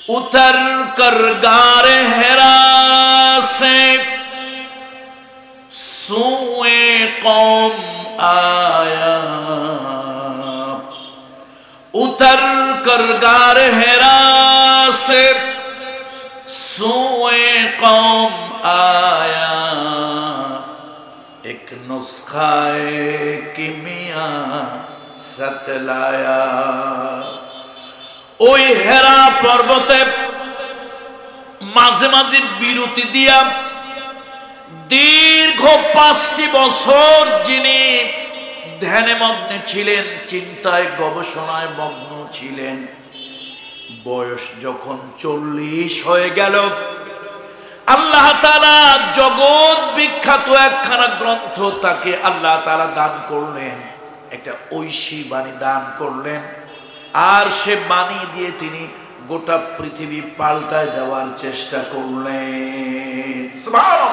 उतर कर गारे हेरा से सूए कौम आया, उतर कर गारे हेरा से सूए कौम आया, एक नुस्खाए किमिया सतलाया। ওই হেরা পর্বতে মাঝে মাঝে বিরতি দিয়া দীর্ঘ 5টি বছর যিনি ধ্যানে মগ্ন ছিলেন, চিন্তায় গবেষণায় মগ্ন ছিলেন, বয়স যখন 40 হয়ে গেল, আল্লাহ তাআলা জগৎ বিখ্যাত একখানা গ্রন্থ তাকে আল্লাহ তাআলা দান করলেন, একটা ঐশী বাণী দান করলেন। আর সে বাণী দিয়ে তিনি গোটা পৃথিবী পাল্টায় দেওয়ার চেষ্টা করলেন। সুবহানাল্লাহ।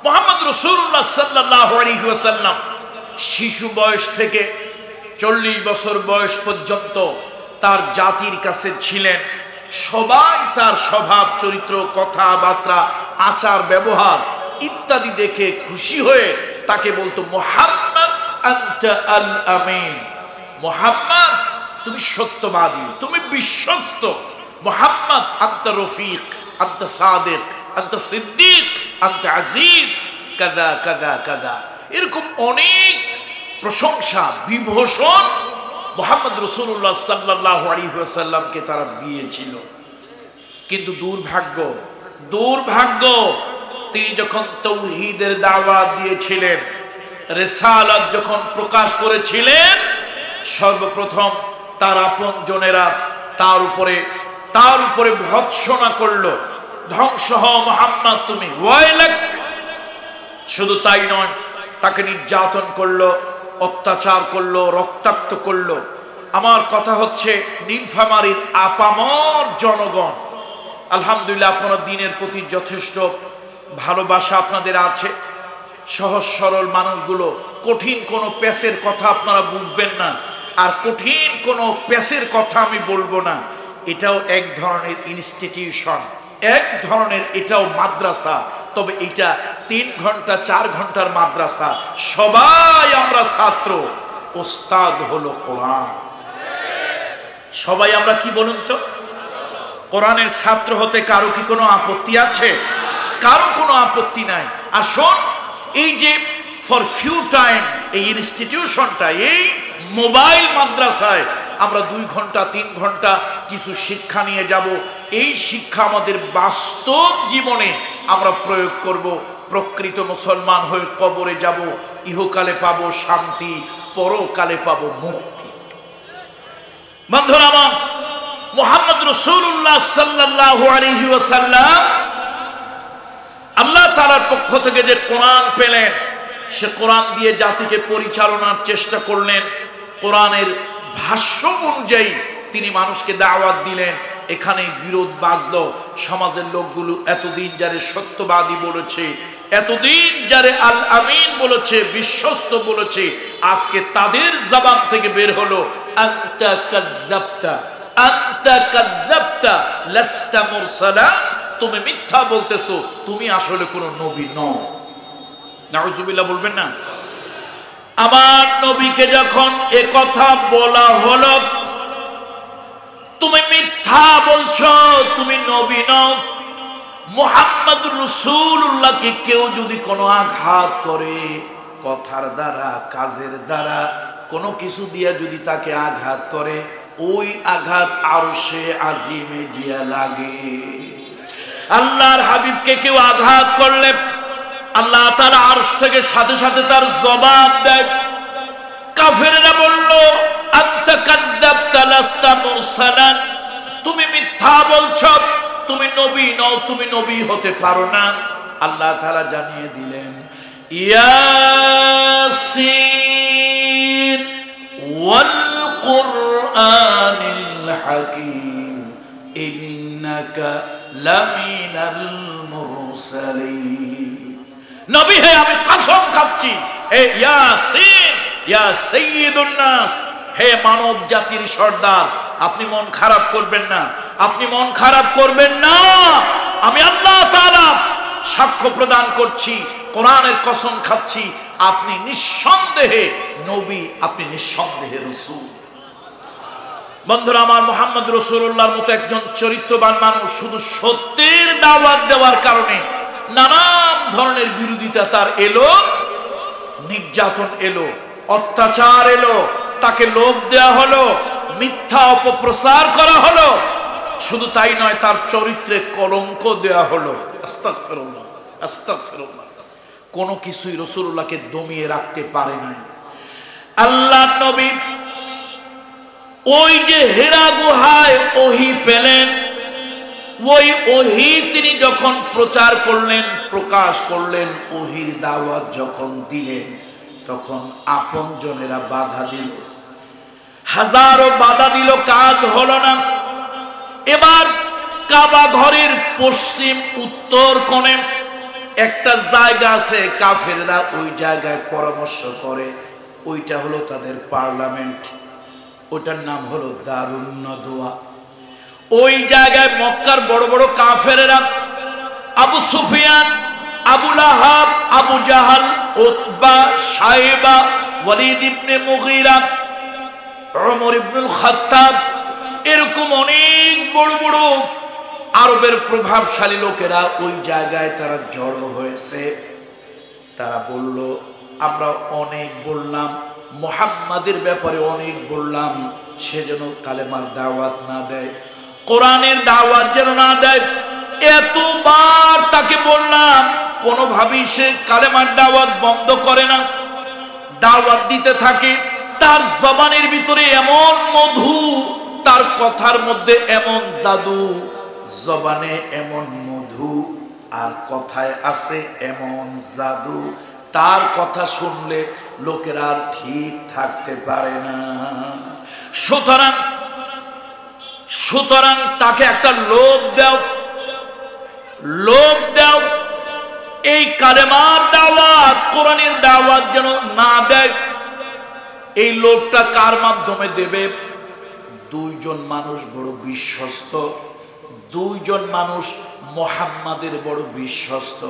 মুহাম্মদ রাসূলুল্লাহ সাল্লাল্লাহু আলাইহি ওয়াসাল্লাম শিশু বয়স থেকে 40 বছর বয়স পর্যন্ত তার জাতির কাছে ছিলেন। সবাই তার স্বভাব চরিত্র, কথাবার্তা, আচার ব্যবহার ইত্যাদি দেখে খুশি হয়ে তাকে বলতো, মুহাম্মদ আনতা আল আমিন, মুহাম্মদ তুমি সত্যবাদী, তুমি বিশ্বস্ত, মুহাম্মদ আনতা রফিক, আনতা সাদিক, আনতা সিদ্দিক, আনতা আজিজ, কাদা কাদা কাদা। এরকম অনেক প্রশংসা বিভূষণ মুহাম্মদ রাসূলুল্লাহ সাল্লাল্লাহু আলাইহি ওয়াসাল্লামকে তারা দিয়েছিল। কিন্তু দুর্ভাগ্য তিনি যখন তাওহীদের দাওয়াত দিয়েছিলেন, রিসালাত যখন প্রকাশ করেছিলেন, সর্বপ্রথম তার আপনজনেরা তার উপরে ভৎসনা করলো, ধ্বংস হও মুহাম্মদ তুমি, ওয়াইলাক। শুধু তাই নয়, তাকে নির্যাতন করলো, অত্যাচার করলো, রক্তাক্ত করলো। আমার কথা হচ্ছে, নীলফামারীর আপামর জনগণ, আলহামদুলিল্লাহ আপনারা দ্বীনের প্রতি যথেষ্ট ভালোবাসা আপনাদের আছে। সহজ সরল মানুষগুলো, কঠিন কোনো পেশের কথা আপনারা বুঝবেন না, আর কঠিন কোনো পেশের কথা আমি বলবো না। এটাও এক ধরনের ইনস্টিটিউশন, এক ধরনের এটাও মাদ্রাসা, তবে এটা 3 ঘন্টা 4 ঘন্টার মাদ্রাসা। সবাই আমরা ছাত্র, ওস্তাদ হলো কোরআন। সবাই আমরা কি বলুন তো, কোরআনের ছাত্র হতে কারো কি কোনো আপত্তি আছে? কারো কোনো আপত্তি নাই। আসুন, এই যে ফর ফিউ টাইম এই ইনস্টিটিউশনটা, এই মোবাইল মাদ্রাসায় আমরা 2 ঘন্টা 3 ঘন্টা কিছু শিক্ষা নিয়ে যাব। এই শিক্ষা আমাদের বাস্তব জীবনে আমরা প্রয়োগ করব। প্রকৃত মুসলমান হয়ে কবরে যাব, ইহকালে পাবো শান্তি, পরকালে পাবো মুক্তি। বন্ধুরা আমার, মুহাম্মদ রাসূলুল্লাহ সাল্লাল্লাহু আলাইহি ওয়াসাল্লাম আল্লাহ তাআলার পক্ষ থেকে যে কোরআন পেলেন, সে কোরআন দিয়ে জাতিকে পরিচালনার চেষ্টা করলেন। কোরআনের ভাষ্য অনুযায়ী তিনি মানুষকে দাওয়াত দিলেন। এখানে বিরোধ বাজলো। সমাজের লোকগুলো এতদিন যারে সত্যবাদী বলেছে, এতদিন যারে আল আমিন বলেছে, বিশ্বস্ত বলেছে, আজকে তাদের জবান থেকে বের হলো, আনতা কাযাবতা, আনতা কাযাবতা লাস্তা মুরসালা, তুমি মিথ্যা বলতেছো, তুমি আসলে কোনো নবী নও। নাউজুবিল্লাহ বলবেন না? আমার নবীকে যখন এ কথা বলা হলো, তুমি মিথ্যা বলছো, তুমি নবী নও, মুহাম্মদ রাসূলুল্লাহকে কেউ যদি কোনো আঘাত করে, কথার দ্বারা, কাজের দ্বারা, কোনো কিছু দিয়ে যদি তাকে আঘাত করে, ওই আঘাত আরশে আজিমে গিয়া লাগে। আল্লাহর হাবিবকে কেউ আঘাত করলে আল্লাহ তাআলা আরশ থেকে সাথে সাথে তার জবাব দেয়। কাফেররা বলল, আনতা কাযাবতা লাস্তা মুরসালান, তুমি মিথ্যা বলছো, তুমি নবী নও, তুমি নবী হতে পারো না। আল্লাহ তাআলা জানিয়ে দিলেন, ইয়াসিন ওয়াল কুরআনিল হাকীম ইন্নাকা লামিনাল মুরসালিন। নবী হে, আমি কসম খাচ্ছি, হে ইয়াসিন, ইয়া সাইয়্যিদুন নাস, হে মানব জাতির সর্দার, আপনি মন খারাপ করবেন না। আপনি মন খারাপ করবেন না। আমি আল্লাহ তাআলা সাক্ষ্য প্রদান করছি, কোরআনের কসম খাচ্ছি, আপনি নিঃসন্দেহে নবী, আপনি নিঃসন্দেহে রাসূল। বন্ধুরা আমার, মুহাম্মদ রাসূলুল্লাহর মতো একজন চরিত্রবান মানুষ শুধু সত্যের দাওয়াত দেওয়ার কারণে নানান ধরনের বিরোধিতা তার এলো, নির্যাতন এলো, অত্যাচার এলো, তাকে লোভ দেওয়া হলো, মিথ্যা অপপ্রচার করা হলো। শুধু তাই নয়, তার চরিত্রে কলঙ্ক দেওয়া হলো। আস্তাগফিরুল্লাহ, আস্তাগফিরুল্লাহ। কোনো কিছুই রাসূলুল্লাহকে দমিয়ে রাখতে পারে নাই। আল্লাহ নবী ওই যে হেরা গুহায় ওহী পেলেন, ওই ওহী তিনি যখন প্রচার করলেন, প্রকাশ করলেন, ওহীর দাওয়াত যখন দিলেন, তখন আপনজনেরা বাধা দিল, হাজারো বাধা দিল, কাজ হলো না। এবার কাবা ঘরের পশ্চিম উত্তর কোণে একটা জায়গা আছে, কাফেররা ওই জায়গায় পরামর্শ করে, ওইটা হলো তাদের পার্লামেন্ট, ওটার নাম হলো দারুন নদওয়া। ওই জায়গায় মক্কার বড় বড় কাফেররা, আবু সুফিয়ান, আবু লাহাব, আবু জাহাল, উতবা, শায়বা, ওয়ালিদ ইবনে মুগীরা, ওমর ইবনুল খাত্তাব, এরকম অনেক বড় বড় আরবের প্রভাবশালী লোকেরা ওই জায়গায় তারা জড়ো হয়েছে। তারা বলল, আমরা অনেক বললাম, মুহাম্মাদের ব্যাপারে অনেক বললাম, সে যেন কালেমার দাওয়াত না দেয়, কোরআনের দাওয়াত যেন না দেয়। এতবার তাকে বললাম, কোনোভাবেই সে কালেমার দাওয়াত বন্ধ করে না, দাওয়াত দিতে থাকে। তার জবানের ভিতরে এমন মধু, তার কথার মধ্যে এমন জাদু, জবানে এমন মধু আর কথায় আছে এমন জাদু, তার কথা শুনলে লোকেরা আর ঠিক থাকতে পারে না। সুতরাং তাকে একটা লোভ দাও, লোভ দাও, এই কালেমার দাওয়াত, কোরআনের দাওয়াত যেন না দেয়। এই লোভটা কার মাধ্যমে দেবে? দুইজন মানুষ বড় বিশ্বস্ত, দুইজন মানুষ মুহাম্মাদের বড় বিশ্বস্ত।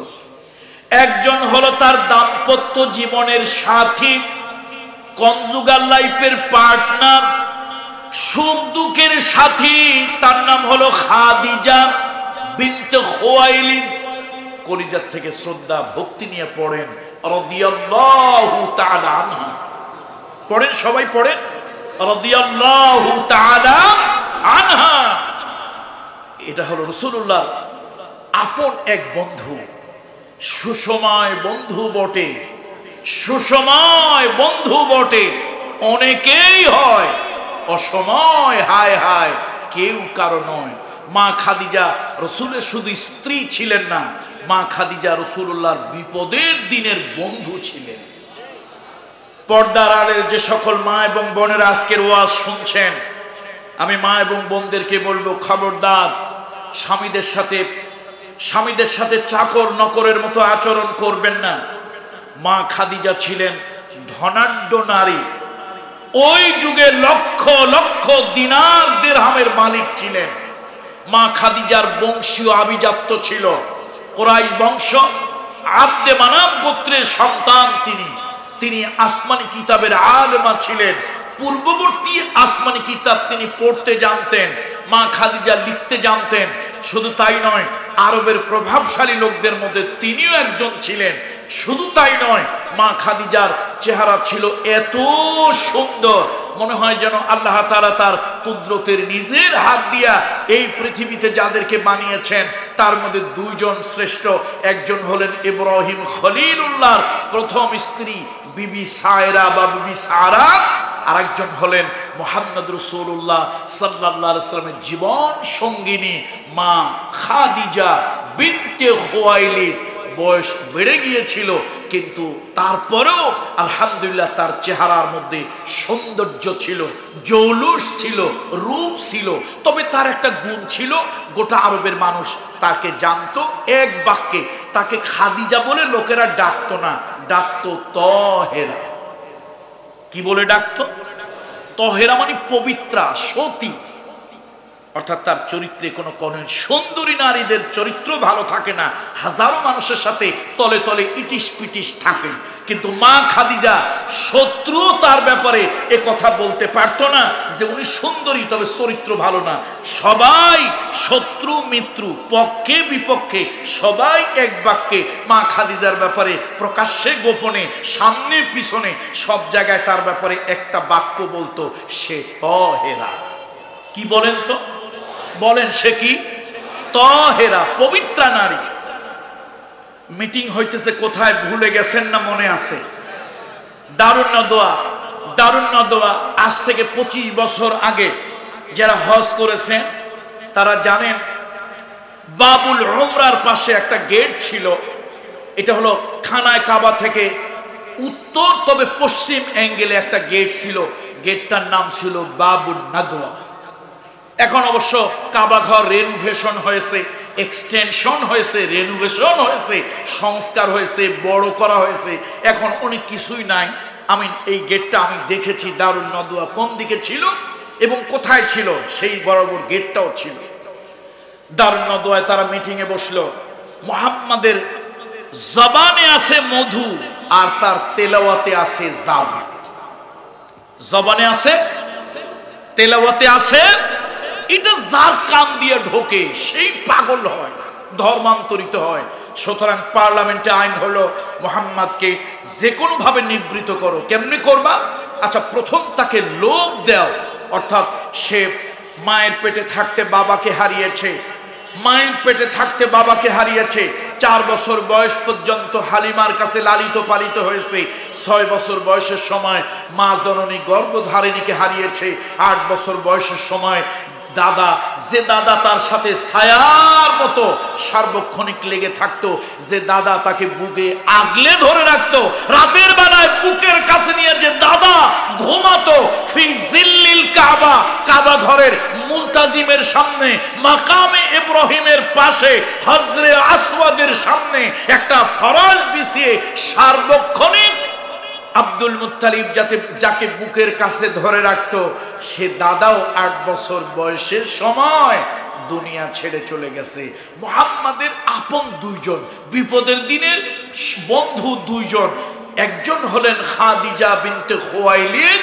একজন হলো তার দাম্পত্য জীবনের সাথী, কনজুগাল লাইফের পার্টনার, সুখ দুঃখের সাথী, তার নাম হলো খাদিজা বিনতে খুয়াইলিদ। কলিজার থেকে শ্রদ্ধা ভক্তি নিয়ে পড়েন রাদিয়াল্লাহু তাআলা আনহা, পড়েন, সবাই পড়েন রাদিয়াল্লাহু তাআলা আনহা। এটা হলো রাসূলুল্লাহ আপন এক বন্ধু, সুসময় বন্ধু বটে, সুসময় বন্ধু বটে। অনেকেই হয়, অসময় হায় হায় কেউ কারো নয়। মা খাদিজা রাসূলের শুধু স্ত্রী ছিলেন না, মা খাদিজা রাসূলুল্লাহর বিপদের দিনের বন্ধু ছিলেন। পর্দার আড়ালের যে সকল মা এবং বোনেরা আজকের ওয়াজ শুনছেন, আমি মা এবং বোনদেরকে বলবো, খবরদার, স্বামীদের সাথে চাকর নকরের মতো আচরণ করবেন না। মা খাদিজা ছিলেন ধনাঢ্য নারী, ওই যুগে লক্ষ লক্ষ দিনার দিরহামের মালিক ছিলেন। মা খাদিজার বংশীয় আভিজাত্য ছিল কুরাইশ বংশ, আব্দে মানাফ গোত্রের সন্তান তিনি আসমানি কিতাবের আলেমা ছিলেন, পূর্ববর্তী আসমানি কিতাব তিনি পড়তে জানতেন, মা খাদিজা লিখতে জানতেন। শুধু তাই নয়, আরবের প্রভাবশালী লোকদের মধ্যে তিনিও একজন ছিলেন। শুধু তাই নয়, মা খাদিজার চেহারা ছিল এত সুন্দর, মনে হয় যেন আল্লাহ তাআলা তার কুদরতের নিজের হাত দিয়া এই পৃথিবীতে যাদেরকে বানিয়েছেন তার মধ্যে দুইজন শ্রেষ্ঠ। একজন হলেন ইব্রাহিম খলিলুল্লাহর প্রথম স্ত্রী বিবি সায়রা বা বিবি সারা, আর একজন হলেন মুহাম্মদ রাসূলুল্লাহ সাল্লাল্লাহু আলাইহি ওয়াসাল্লামের জীবন সঙ্গিনী মা খাদিজা বিনতে খুয়াইলিদ। বয়স বেড়ে গিয়েছিল, কিন্তু তারপরেও আলহামদুলিল্লাহ তার চেহারার মধ্যে সৌন্দর্য ছিল, জৌলুস ছিল, রূপ ছিল। তবে তার একটা গুণ ছিল, গোটা আরবের মানুষ তাকে জানতো এক বাক্যে, তাকে খাদিজা বলে লোকেরা ডাকতো না, ডাকতো তহেরা। কি বলে ডাকতো? তহেরা মানে পবিত্রা, সতী। অর্থাৎ তার চরিত্রে কোনো সুন্দরী নারীদের চরিত্র ভালো থাকে না, হাজারো মানুষের সাথে তলে তলে ইটিস পিটিস থাকে, কিন্তু মা খাদিজা শত্রু তার ব্যাপারে এ কথা বলতে পারতো না যে উনি সুন্দরী তবে চরিত্র ভালো না। সবাই শত্রু মিত্র পক্ষে বিপক্ষে সবাই এক বাক্যে মা খাদিজার ব্যাপারে প্রকাশ্যে গোপনে সামনে পিছনে সব জায়গায় তার ব্যাপারে একটা বাক্য বলতো, সে তহেরা। কি বলেন তো? বলেন সে কি? তহেরা, পবিত্রা নারী। মিটিং হইতেছে কোথায় ভুলে গেছেন না মনে আছে? দারুন নদওয়া। দারুন নদওয়া আজ থেকে 25 বছর আগে যারা হজ করেছেন তারা জানেন বাবুল উমরার পাশে একটা গেট ছিল। এটা হলো খানায় কাবা থেকে উত্তর তবে পশ্চিম অ্যাঙ্গেলে একটা গেট ছিল, গেটটার নাম ছিল বাবুল নাদওয়া। এখন অবশ্য কাবা ঘর রেনোভেশন হয়েছে, এক্সটেনশন হয়েছে, রেনোভেশন হয়েছে, সংস্কার হয়েছে, বড় করা হয়েছে, এখন অনেক কিছুই নাই। আমি এই গেটটা আমি দেখেছি দারুন নদওয়া কোন দিকে ছিল এবং কোথায় ছিল, সেই বরাবর গেটটাও ছিল। দারুন নদওয়ায় তারা মিটিংয়ে বসলো। মুহাম্মাদের জবানে আছে মধু আর তার তেলাওয়াতে আছে জাম। জবানে আছে, তেলাওয়াতে আছে, এটা যার কান দিয়ে ঢোকে সেই পাগল হয়, ধর্মান্তরিত হয়। সুতরাং পার্লামেন্টে আইন হলো মুহাম্মাদকে যে কোনো ভাবে নিবৃত করো। কেমনে করবা? আচ্ছা, প্রথম তাকে লোভ দাও, অর্থাৎ সে মায়ের পেটে থাকতে বাবাকে হারিয়েছে, মায়ের পেটে থাকতে বাবাকে হারিয়েছে, 4 বছর বয়স পর্যন্ত হালিমার কাছে লালিত পালিত হয়েছে, 6 বছর বয়সের সময় মা জননী গর্ভধারিণীকে হারিয়েছে, 8 বছর বয়সের সময় দাদা, যে দাদা তার সাথে ছায়ার মতো সার্বক্ষণিক লেগে থাকতো, যে দাদা তাকে বুকে আগলে ধরে রাখতো, রাতের বেলায় বুকের কাছে নিয়ে যে দাদা ঘুমাতো, ফি জিল্লিল কাবা, কাবা ঘরের মুলতাজিমের সামনে, মাকামে ইব্রাহিমের পাশে, হজরে আসওয়াদের সামনে একটা ফরাশ বিছিয়ে সার্বক্ষণিক আব্দুল মুত্তালিব যাকে বুকের কাছে ধরে রাখতো, সে দাদাও 8 বছর বয়সের সময় দুনিয়া ছেড়ে চলে গেছে। মুহাম্মাদের আপন 2 জন, বিপদের দিনের বন্ধু 2 জন, একজন হলেন খাদিজা বিনতে খুয়াইলিদ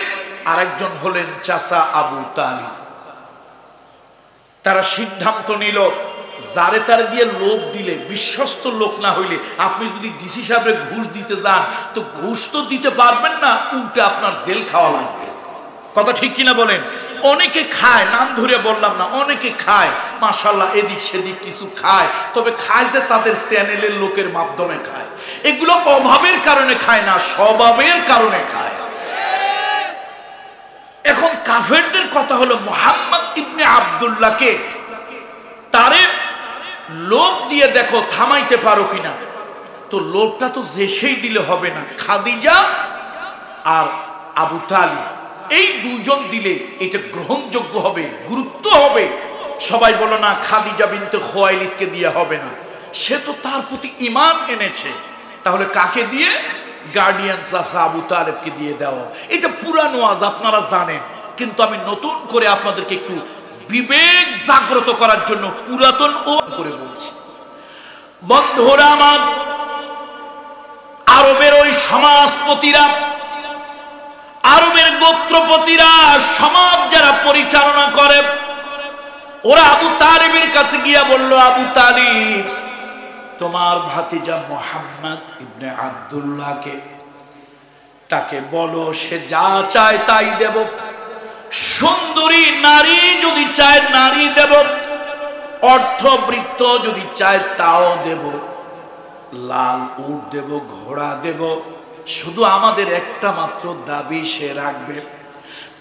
আর একজন হলেন চাচা আবু তালিব। তারা সিদ্ধান্ত নিল যারে তারে দিয়ে লোভ দিলে, বিশ্বস্ত লোক না হইলে, আপনি যদি ডিসি সাহেবের ঘুষ দিতে যান তো ঘুষ তো দিতে পারবেন না, উল্টে আপনার জেল খাওয়া লাগবে। কথা ঠিক কিনা বলেন? অনেকে খায়, নাম ধরে বললাম না, অনেকে খায় মাশাআল্লাহ, এদিক সেদিক কিছু খায়, তবে খায় যে তাদের চ্যানেলের লোকের মাধ্যমে খায়। এগুলো অভাবের কারণে খায় না, স্বভাবের কারণে খায়। এখন কাফেরদের কথা হলো মুহাম্মদ ইবনে আব্দুল্লাহকে তারে লোভ দিয়ে দেখো থামাইতে পারো কিনা। তো লোভটা তো যে সেই দিলে হবে না, খাদিজা আর আবু তালিব এই 2 জন দিলে এটা গ্রহণযোগ্য হবে, গুরুত্ব হবে। সবাই বলো না খাদিজা বিনতে খুয়াইলিদকে দিয়ে হবে না, সে তো তার প্রতি ঈমান এনেছে, তাহলে কাকে দিয়ে? গার্ডিয়ান চাচা আবু তালেবকে দিয়ে দেওয়া। এটা পুরানো ওয়াজ, আপনারা জানেন, কিন্তু আমি নতুন করে আপনাদেরকে একটু বিবেক জাগ্রত করার জন্য পুরাতন ও করে বলছি। বন্ধুরা আমার, আরবের ওই সমাজপতিরা, আরবের গোত্রপতিরা, সমাজ যারা পরিচালনা করে, ওরা আবু তালিবের কাছে গিয়া বলল, আবু তালিব, তোমার ভাতিজা মুহাম্মদ ইবনে আব্দুল্লাহকে তাকে বলো সে যা চায় তাই দেব, সুন্দরী নারী যদি চায় নারী দেব, অর্থবৃত্ত যদি চায় তাও দেব, লাল উট দেব, ঘোড়া দেব, শুধু আমাদের একটা মাত্র দাবি সে রাখবে,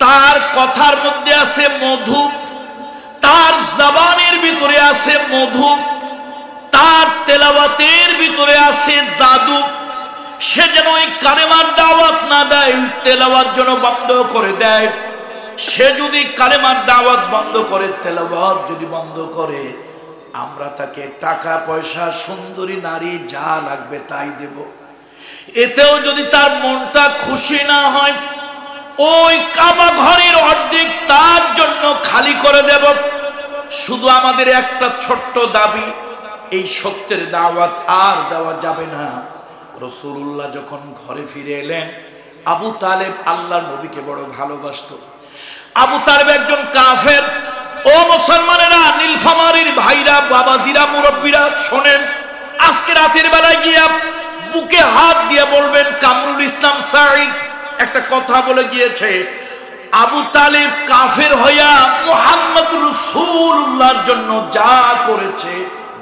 তার কথার মধ্যে আছে মধু, তার জবানের ভিতরে আছে মধু, তার তেলাওয়াতের ভিতরে আছে জাদু, সে যেন ওই কালেমার দাওয়াত না দেয়, তেলাওয়াত যেন বন্ধ করে দেয়। সে যদি কালেমার দাওয়াত বন্ধ করে, তেলাওয়াত যদি বন্ধ করে, আমরা তাকে টাকা পয়সা সুন্দরী নারী যা লাগবে তাই দেব। এতেও যদি তার মনটা খুশি না হয়, ওই কাবা ঘরের অর্ধেক তার জন্য খালি করে দেব। শুধু আমাদের একটা ছোট্ট দাবি, এই সত্যের দাওয়াত আর দেওয়া যাবে না। রাসূলুল্লাহ যখন ঘরে ফিরে এলেন, আবু তালেব আল্লাহর নবীকে বড় ভালোবাসতো। আবু তালেব একজন কাফের। ও মুসলমানেরা, নীলফামারীর ভাইরা, বাবাজিরা, মুরব্বীরা শোনেন, আজকে রাতের বেলায় গিয়া বুকে হাত দিয়ে বলবেন, কামরুল ইসলাম সাঈদ একটা কথা বলে গিয়েছে, আবু তালেব কাফের হইয়া মুহাম্মদ রাসূলুল্লাহর জন্য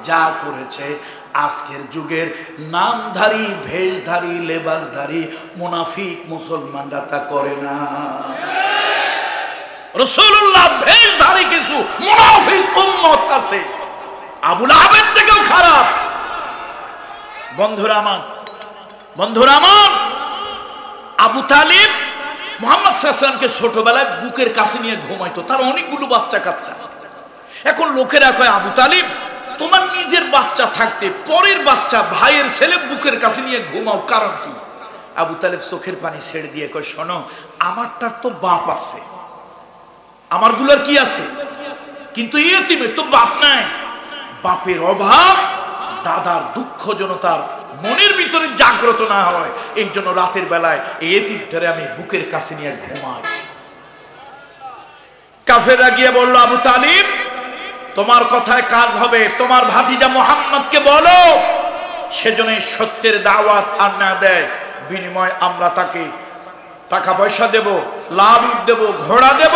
যা করেছে আজকের যুগের নামধারী, ভেষধারী, লেবাসধারী মুনাফিক মুসলমানরা তা করে না। রাসূলুল্লাহ ভেষধারী কিছু মুনাফিক উম্মত আছে, আবু লাহাবের থেকেও খারাপ। বন্ধুরা আমার, আবু তালিব মুহাম্মদ সাল্লাল্লাহু আলাইহি ওয়াসাল্লামকে ছোটবেলায় বুকের কাছে নিয়ে ঘুমাইতো, তার অনেকগুলো বাচ্চা কাচ্চা। এখন লোকেরা কয়, আবু তালিব তোমার নিজের বাচ্চা থাকতে পরের বাচ্চা, ভাইয়ের ছেলে বুকের কাছে নিয়ে ঘুমাও, কারণ কি? আবু তালেব চোখের পানি ছেড়ে দিয়ে কয়, শোনো, আমারটার তো বাপ আছে, আমারগুলোর কি আছে, কিন্তু ইয়েতিমের তো বাপ নাই। বাপের অভাব, দাদার দুঃখ যেন তার মনের ভিতরে জাগ্রত না হয়, এই জন্য রাতের বেলায় এই এতিমটারে আমি বুকের কাছে নিয়ে ঘুমাই। কাফেররা গিয়ে বলল, আবু তালিব তোমার কথায় কাজ হবে, তোমার ভাতিজা মুহাম্মদকে বলো সেজন্য সত্যের দাওয়াত আর না দেয়, বিনিময় আমরা তাকে টাকা পয়সা দেব, লাভ দেব, ঘোড়া দেব,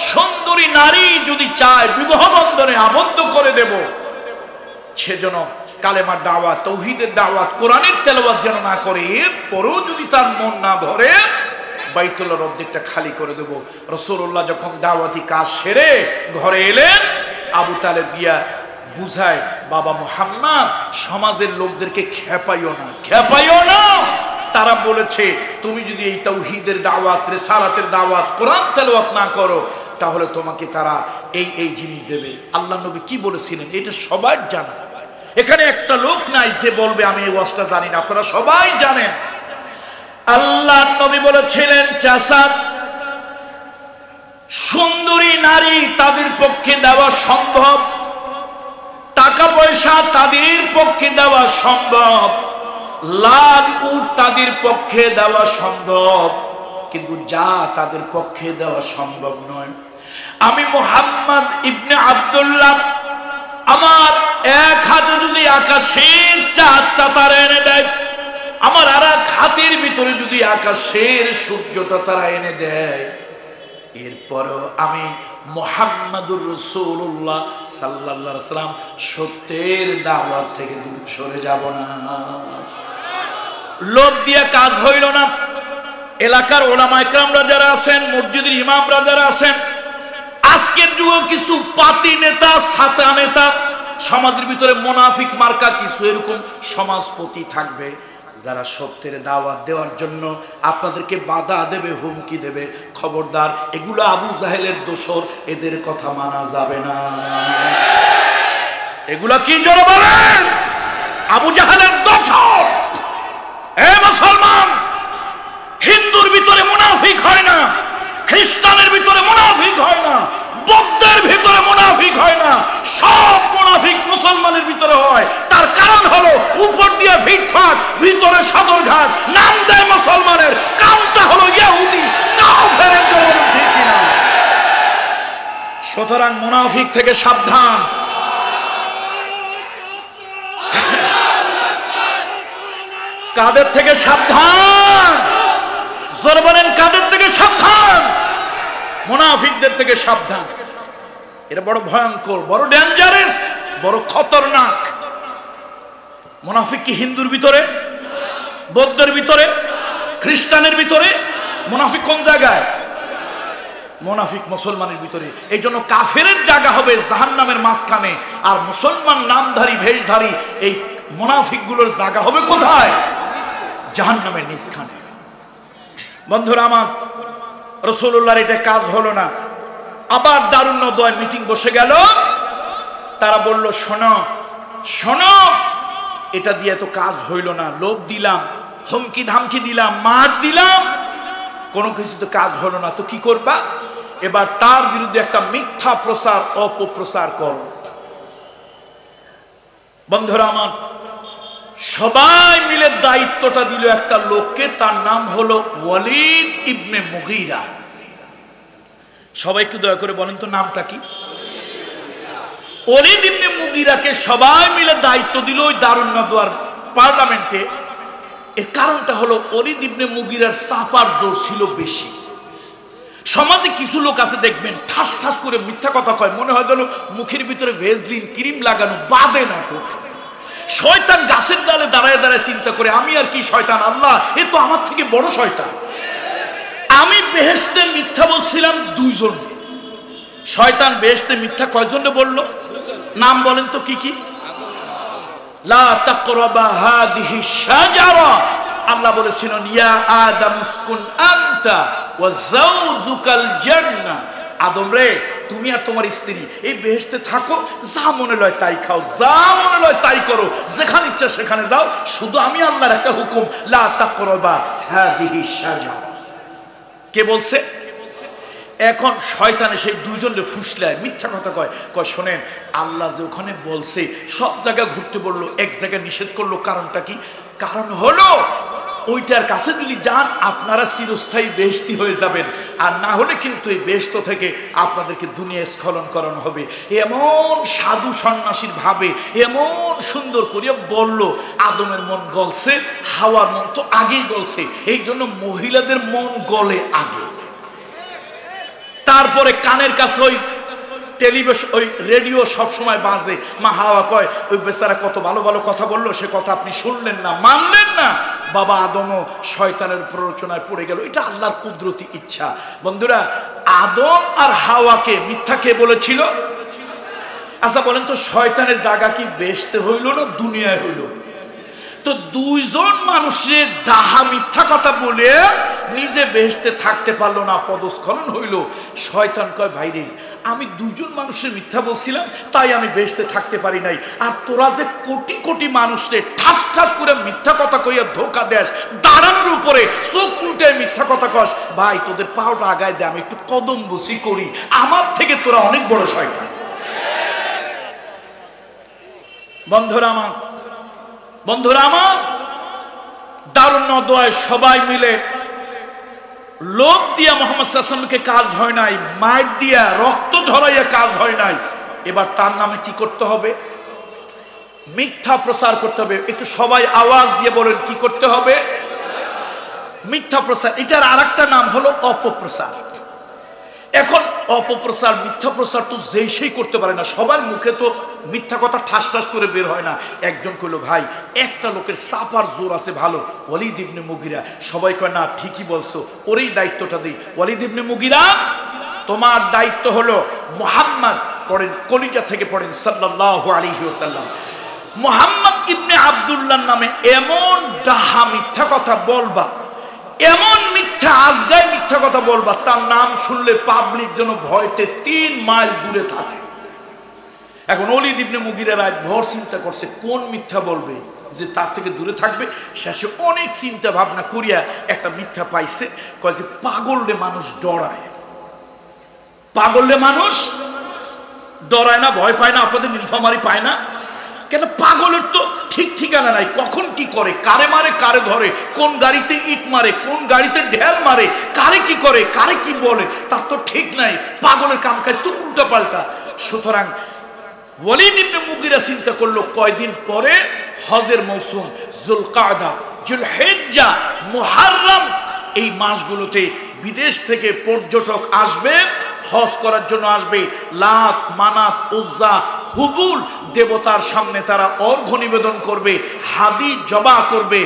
সুন্দরী নারী যদি চায় বিবাহ বন্ধনে আবদ্ধ করে দেব, সেজন্য কালেমার দাওয়াত, তৌহিদের দাওয়াত, কোরআনের তেলাওয়াত যেন না করে, এরপরও যদি তার মন না ভরে বাইতুল্লাহর অর্ধেকটা খালি করে দেব। রাসূলুল্লাহ যখন দাওয়াতি কাজ সেরে ঘরে এলেন, আবু তালেব গিয়া বুঝায়, বাবা মুহাম্মদ সমাজের লোকদেরকে খেপাইও না। তারা বলেছে তুমি যদি এই তাওহীদের দাওয়াত, রিসালাতের দাওয়াত, কোরআন তেলাওয়াত না করো, তাহলে তোমাকে তারা এই জিনিস দেবে। আল্লাহ নবী কি বলেছিলেন এটা সবাই জানে, এখানে একটা লোক নাই যে বলবে আমি এই ওয়াজটা জানি না, আপনারা সবাই জানেন। আল্লাহ নবী বলেছিলেন, চাচা সুন্দরী নারী তাদের পক্ষে দেওয়া সম্ভব, টাকা পয়সা তাদের পক্ষে দেওয়া সম্ভব, লাল উট তাদের পক্ষে দেওয়া সম্ভব, কিন্তু যা তাদের পক্ষে দেওয়া সম্ভব নয়। আমি মুহাম্মদ ইবনে আব্দুল্লাহ আমার এক হাতে যদি আকাশের চাঁদটা তারা এনে দেয়, আমার আর এক হাতের ভিতরে যদি আকাশের সূর্যটা তারা এনে দেয়, এরপরও আমি মুহাম্মাদুর রাসূলুল্লাহ সাল্লাল্লাহু আলাইহি ওয়াসাল্লাম সত্যের দাওয়াত থেকে দূরে সরে যাব না। লোভ দিয়ে কাজ হইল না। এলাকার ওলামা ইকরামরা যারা আছেন, মসজিদের ইমামরা যারা আছেন, আজকের যুগে কিছু পাতি নেতা, ছাতা নেতা, সমাজের ভিতরে মুনাফিক মার্কা কিছু এরকম সমাজপতি থাকবে, যারা সত্যের দাওয়াত দেওয়ার জন্য আপনাদেরকে বাধা দেবে, হুমকি দেবে। খবরদার, এগুলো আবু জাহেলের দোসর, এদের কথা মানা যাবে না। এগুলা কি জোরে বলেন? আবু জাহেলের দোসর। এ মুসলমান, হিন্দুর ভিতরে মুনাফিক হয় না, খ্রিস্টানের ভিতরে মুনাফিক হয় না, বৌদ্ধের ভিতরে মুনাফিক হয় না, সব মুনাফিক মুসলমানের ভিতরে হয়। তার কারণ হলো উপর দিয়ে ফিটফাট, ভিতরে সদরঘাট, নাম দেয় মুসলমানের, কামটা হলো ইহুদি কাফেরের জন্য, ঠিক কিনা? সুতরাং মুনাফিক থেকে সাবধান। কাদের থেকে সাবধান? জোর বলেন, কাদের থেকে সাবধান? মুনাফিকদের থেকে সাবধান। এটা বড় ভয়ঙ্কর, বড় ডেঞ্জারাস, বড় খতরনাক। মুনাফিক কি হিন্দুর ভিতরে, বৌদ্ধের ভিতরে, খ্রিস্টানের ভিতরে? মুনাফিক কোন জায়গায়? মুনাফিক মুসলমানের ভিতরে। এই জন্য কাফেরের জায়গা হবে জাহান্নামের মাঝখানে, আর মুসলমান নামধারী, ভেষধারী এই মুনাফিক গুলোর জায়গা হবে কোথায়? জাহান্নামের নিচখানে। বন্ধুরা আমার, রাসূলুল্লাহর এটা কাজ হলো না। আবার দারুণ্যদয় মিটিং বসে গেল। তারা বলল, শোনো, এটা দিয়ে তো কাজ হইল না, লোভ দিলাম, হুমকি ধামকি দিলাম, মার দিলাম, কোনো কিছু তো কাজ হলো না, তো কি করবা? এবার তার বিরুদ্ধে একটা মিথ্যা প্রচার অপপ্রচার কর। বন্ধুরা আমার, সবাই মিলে দায়িত্বটা দিল একটা লোককে, তার নাম হলো ওয়ালিদ ইবনে মুগীরা। সবাই একটু দয়া করে বলেন তো নামটা কি? ওয়ালিদ ইবনে মুগীরাকে সবাই মিলে দায়িত্ব দিল ওই দারুন নাদওয়ার পার্লামেন্টে। এর কারণটা হলো ওয়ালিদ ইবনে মুগীরার চাপার জোর ছিল বেশি। সমাজে কিছু লোক আছে দেখবেন ঠাস ঠাস করে মিথ্যা কথা কয়, মনে হয় যেন মুখের ভিতরে ভেজলিন ক্রিম লাগানো, বাদে না তো। শয়তান গাছের ডালে দাঁড়ায় দাঁড়ায় চিন্তা করে, আমি আর কি শয়তান, আল্লাহ এ তো আমার থেকে বড় শয়তান। আমি বেহেশতে মিথ্যা বলছিলাম 2 জন, শয়তান বেহেশতে মিথ্যা কয়জনে বললো? নাম বলেন তো কি কি? লা তাকরাবা হাদিহি শাজারা, আল্লাহ বলেছিলেন ইয়া আদম উসকুন আনতা ওয়া যাওজুকাল জান্নাহ, আদম রে তুমি আর তোমার স্ত্রী এই বেহেশতে থাকো, যা মনে লয় তাই খাও, যা মনে লয় তাই করো, যেখানে ইচ্ছা সেখানে যাও, শুধু আমি আল্লাহর একটা হুকুম, লা তাকরাবা হাদিহি শাজারা। কে বলছে? এখন শয়তানে সেই 2 জনের ফুসলায় মিথ্যা কথা কয়। শোনেন, আল্লাহ যে ওখানে বলছে সব জায়গায় ঘুরতে বললো, এক জায়গায় নিষেধ করলো, কারণটা কি? কারণ হলো ওইটার কাছে যদি যান আপনারা চিরস্থায়ী বেহেশতি হয়ে যাবেন, আর না হলে কিন্তু এই বেহেশত থেকে আপনাদেরকে দুনিয়া স্খলন করানো হবে। এমন সাধু সন্ন্যাসীর ভাবে এমন সুন্দর করিয়া বলল, আদমের মন গলছে, হাওয়ার মন তো আগেই গলছে, এই জন্য মহিলাদের মন গলে আগে। তারপরে কানের কাছে ওই টেলিভিশন ওই রেডিও সব সময় বাজে, মা হাওয়া কয় ওই বেচারা কত ভালো ভালো কথা বললো, সে কথা আপনি শুনলেন না, মানলেন না। বাবা আদমও শয়তানের প্ররোচনায় পড়ে গেল। এটা আল্লাহর কুদরতি ইচ্ছা। বন্ধুরা, আদম আর হাওয়াকে মিথ্যা কে বলেছিল? আচ্ছা বলেন তো, শয়তানের জায়গা কি বেহেশতে হইল না দুনিয়ায় হইল? তো 2 জন মানুষের ডাহা মিথ্যা কথা বলে নিজে বেহেশতে থাকতে পারলো না, পদস্খলন হইল। শয়তান কয় ভাইরে, আমি 2 জন মানুষের মিথ্যা বলছিলাম তাই আমি বেহেশতে থাকতে পারি নাই, আর তোরা যে কোটি কোটি মানুষকে ঠাস ঠাস করে মিথ্যা কথা কইয়া ধোকা দেস, দাঁড়ানোর উপরে চোখ উল্টে মিথ্যা কথা কস, ভাই তোদের পাওটা আগায় দে, আমি একটু কদম বসি করি, আমার থেকে তোরা অনেক বড় শয়তান। বন্ধুরা আমার, দারুন নাদওয়ায় সবাই মিলে লোক দিয়া মুহাম্মদ সাল্লাল্লাহু আলাইহি ওয়াসাল্লামকে কাজ হয় নাই, মাইর দিয়া রক্ত ঝরাইয়া কাজ হয় নাই। এবার তার নামে কি করতে হবে? মিথ্যা প্রচার করতে হবে। একটু সবাই আওয়াজ দিয়ে বলেন কি করতে হবে? মিথ্যা প্রচার। এটার আরেকটা নাম হলো অপপ্রচার। এখন অপপ্রচার মিথ্যা প্রচার তো যেই সেই করতে পারে না, সবার মুখে তো মিথ্যা কথা ঠাস ঠাস করে বের হয় না। একজন কইল ভাই একটা লোকের চাপার জোর আছে ভালো, ওয়ালিদ ইবনে মুগীরা। সবাই কয় না ঠিকই বলছো, ওরই দায়িত্বটা দিই। ওয়ালিদ ইবনে মুগীরা, তোমার দায়িত্ব হলো মুহাম্মদ, পড়েন কলিজা থেকে পড়েন, সাল্লাল্লাহু আলাইহি ওয়াসাল্লাম, মুহাম্মদ ইবনে আব্দুল্লাহর নামে এমন ডাহা মিথ্যা কথা বলবা, এমন মিথ্যা আজগায় মিথ্যা কথা বলবা, তার নাম শুনলে পাবলিক যেন ভয়তে 3 মাইল দূরে থাকে। এখন ওয়ালিদ ইবনে মুগীরা রাত ভর চিন্তা করছে কোন মিথ্যা বলবে যে তার থেকে দূরে থাকবে। শেষে অনেক চিন্তা ভাবনা করিয়া একটা মিথ্যা পাইছে, কয় যে পাগলরে মানুষ ডরায়। পাগলরে মানুষ ডরায় না, ভয় পায় না, আপনাদের নীলফামারী পায় না কেন? পাগলের তো ঠিক ঠিকানা নাই, কখন কি করে, কারে মারে কারে ধরে, কোন গাড়িতে ইট মারে, কোন গাড়িতে ঢেল মারে, কারে কি করে, কারে কি বলে, তার তো ঠিক নাই। পাগলের কাম কাজ তো উল্টা পাল্টা। সুতরাং ওয়ালিদ ইবনে মুগীরা চিন্তা করলো কয়দিন পরে হজের মৌসুম, যুলকাদা, যুলহিজ্জা, মুহররম, এই মাসগুলোতে বিদেশ থেকে পর্যটক আসবে, হজ করার জন্য আসবে। লাত, মানাত, উজ্জা, হুবুল দেবতার সামনে তারা অর্ঘ্য নিবেদন করবে, হাদি জবা করবে।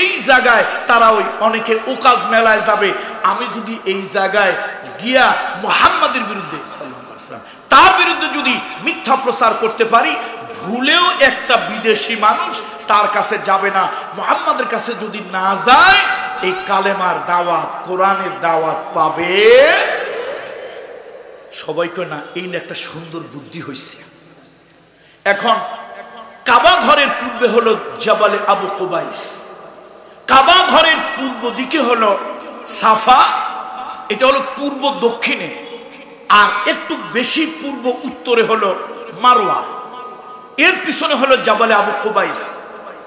এই জায়গায় তারা ওই অনেকে ওকাজ মেলায় যাবে। আমি যদি এই জায়গায় গিয়া মুহাম্মাদের বিরুদ্ধে সাল্লাল্লাহু আলাইহি ওয়াসাল্লাম তার বিরুদ্ধে যদি মিথ্যা প্রচার করতে পারি, ভুলেও একটা বিদেশি মানুষ তার কাছে যাবে না। মুহাম্মাদের কাছে যদি না যায়, এই কালেমার দাওয়াত, কোরআনের দাওয়াত পাবে। সবাইকে না, এই একটা সুন্দর বুদ্ধি হয়েছে। এখন কাবা ঘরের পূর্বে হলো জাবালে আবু কুবাইস, কাবা ঘরের পূর্ব দিকে হলো সাফা, এটা হলো পূর্ব দক্ষিণে। আর একটু বেশি পূর্ব উত্তরে হলো মারওয়া, এর পিছনে হলো জাবালে আবু কুবাইস,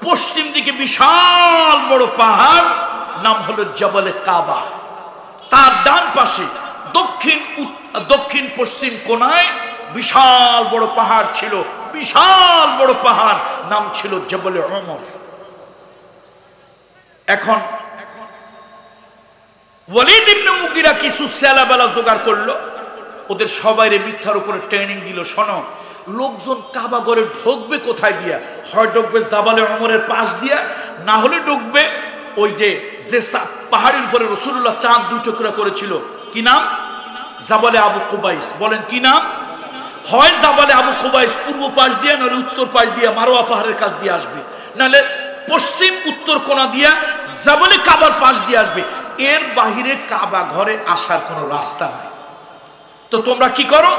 পশ্চিম দিকে বিশাল বড় পাহাড় নাম হলো জাবালে কাবা, তার ডান পাশে দক্ষিণ পশ্চিম কোণায় বিশাল বড় পাহাড় ছিল, বিশাল বড় পাহাড় নাম ছিল জাবালে ওমর। এখন ওয়ালিদ ইবনে মুগিরা কিছু সেলাবেলা জোগাড় করলো, ওদের সবাইরে মিথ্যার উপরে ট্রেনিং দিল, শোনো লোকজন কাবা ঘরে ঢুকবে কোথায় দিয়া, হয় ঢুকবে জাবালে ওমরের পাশ দিয়া, না হলে ঢুকবে ওই যে পাহাড়ের উপরে রাসূলুল্লাহ চাঁদ দুই টুকরা করেছিল, কি নাম, জাবালে আবু কুবাইস, বলেন কি নাম, হয় জাবালে আবু কুবাইস পূর্ব পাশ দিয়া, নাহলে উত্তর পাশ দিয়া মারওয়া পাহাড়ের কাছ দিয়ে আসবে, নাহলে পশ্চিম উত্তর কোণা দিয়া জাবালে কাবার পাশ দিয়ে আসবে। এর বাহিরে কাবা ঘরে আসার কোনো রাস্তা নাই। তো তোমরা কি করো,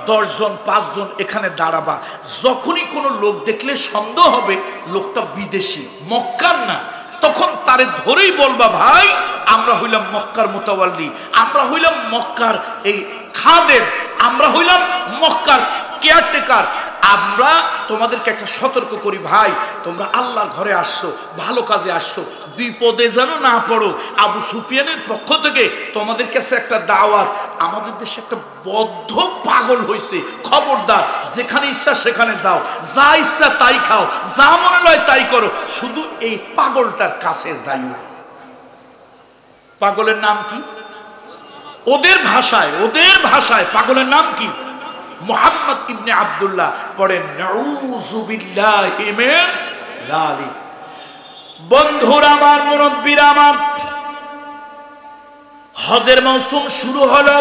10 জন 5 জন এখানে দাঁড়াবা, যখনই কোনো লোক দেখলে সন্দেহ হবে লোকটা বিদেশি, মক্কার না, তখন তারে ধরেই বলবা ভাই আমরা হইলাম মক্কার মুতাওয়াল্লি, আমরা হইলাম মক্কার এই খাদেম, আমরা হইলাম মক্কার কেয়ারটেকার, আমরা তোমাদেরকে একটা সতর্ক করি ভাই, তোমরা আল্লাহর ঘরে আসছো, ভালো কাজে আসছো, বিপদে যেন না পড়ো। আবু সুফিয়ানের পক্ষ থেকে তোমাদের কাছে একটা দাওয়াত, আমাদের দেশে একটা বদ্ধ পাগল হয়েছে, খবরদার যেখানে ইচ্ছা সেখানে যাও, যা ইচ্ছা তাই খাও, যা মনে হয় তাই করো, শুধু এই পাগলটার কাছে যাইও। পাগলের নাম কি? ওদের ভাষায় পাগলের নাম কি? মুহাম্মদ ইবনে আব্দুল্লাহ। পড়েন নাউযু বিল্লাহি মিন যালিক। বন্ধুরা আমার, মুরব্বিরা আমার, হজের মৌসুম শুরু হলো,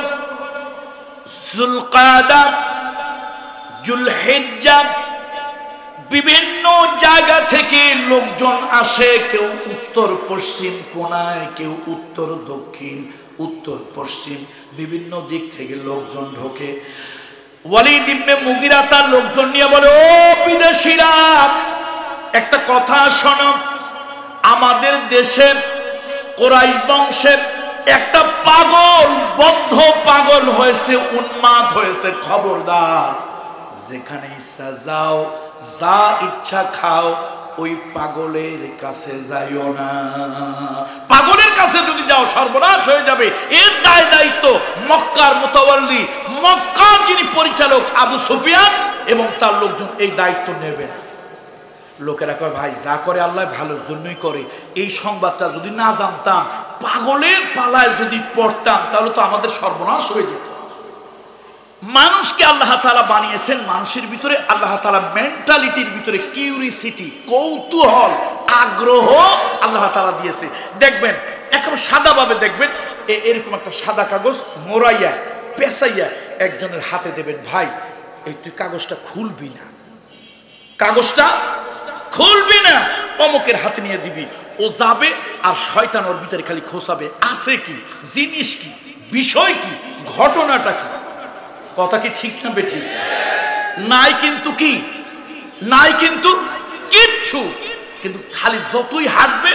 যুলকাদা, যুলহিজ্জা, বিভিন্ন জায়গা থেকে লোকজন আসে, কেউ উত্তর পশ্চিম কোণায়, কেউ উত্তর দক্ষিণ, উত্তর পশ্চিম, বিভিন্ন দিক থেকে লোকজন ঢোকে। ওয়ালিদ ইবনে মুগিরা তার লোকজন নিয়ে বলে, ও বিদেশীরা, একটা কথা শোনো, আমাদের দেশের কুরাইশ বংশের একটা পাগল, বদ্ধ পাগল হয়েছে, উন্মাদ হয়েছে, খবরদার যেখানে ইচ্ছা যাও, যা ইচ্ছা খাও, ওই পাগলের কাছে যাইও না। পাগলের কাছে যদি যাও সর্বনাশ হয়ে যাবে। এর দায়িত্ব মক্কার মুতাওয়াল্লি, মক্কার যিনি পরিচালক আবু সুফিয়ান এবং তার লোকজন এই দায়িত্ব নেবে না। লোকেরা কয় ভাই যা করে আল্লাহ ভালোর জন্যই করে, এই সংবাদটা যদি না জানতাম, পাগলের পালায় যদি পড়তাম, তাহলে তো আমাদের সর্বনাশ হয়ে যেত। মানুষকে আল্লাহ তাআলা বানিয়েছেন, মানুষের ভিতরে আল্লাহ তাআলা মেন্টালিটির ভিতরে কিউরিসিটি, কৌতূহল, আগ্রহ আল্লাহ তাআলা দিয়েছে। দেখবেন একেবারে সাদাভাবে দেখবেন, এরকম একটা সাদা কাগজ মোড়াইয়া পেঁচাইয়া একজনের হাতে দেবেন, ভাই এই তুই কাগজটা খুলবি না, কাগজটা খুলবি না, অমুকের হাতে নিয়ে দিবি, ও যাবে আর শয়তান ওর ভিতরে খালি খোঁচাবে, আছে কি, জিনিস কি, বিষয় কি, ঘটনাটা কি। কথা কি ঠিক না বেঠিক? নাই কিন্তু কি, নাই কিন্তু কিচ্ছু, কিন্তু খালি যতই হাঁটবে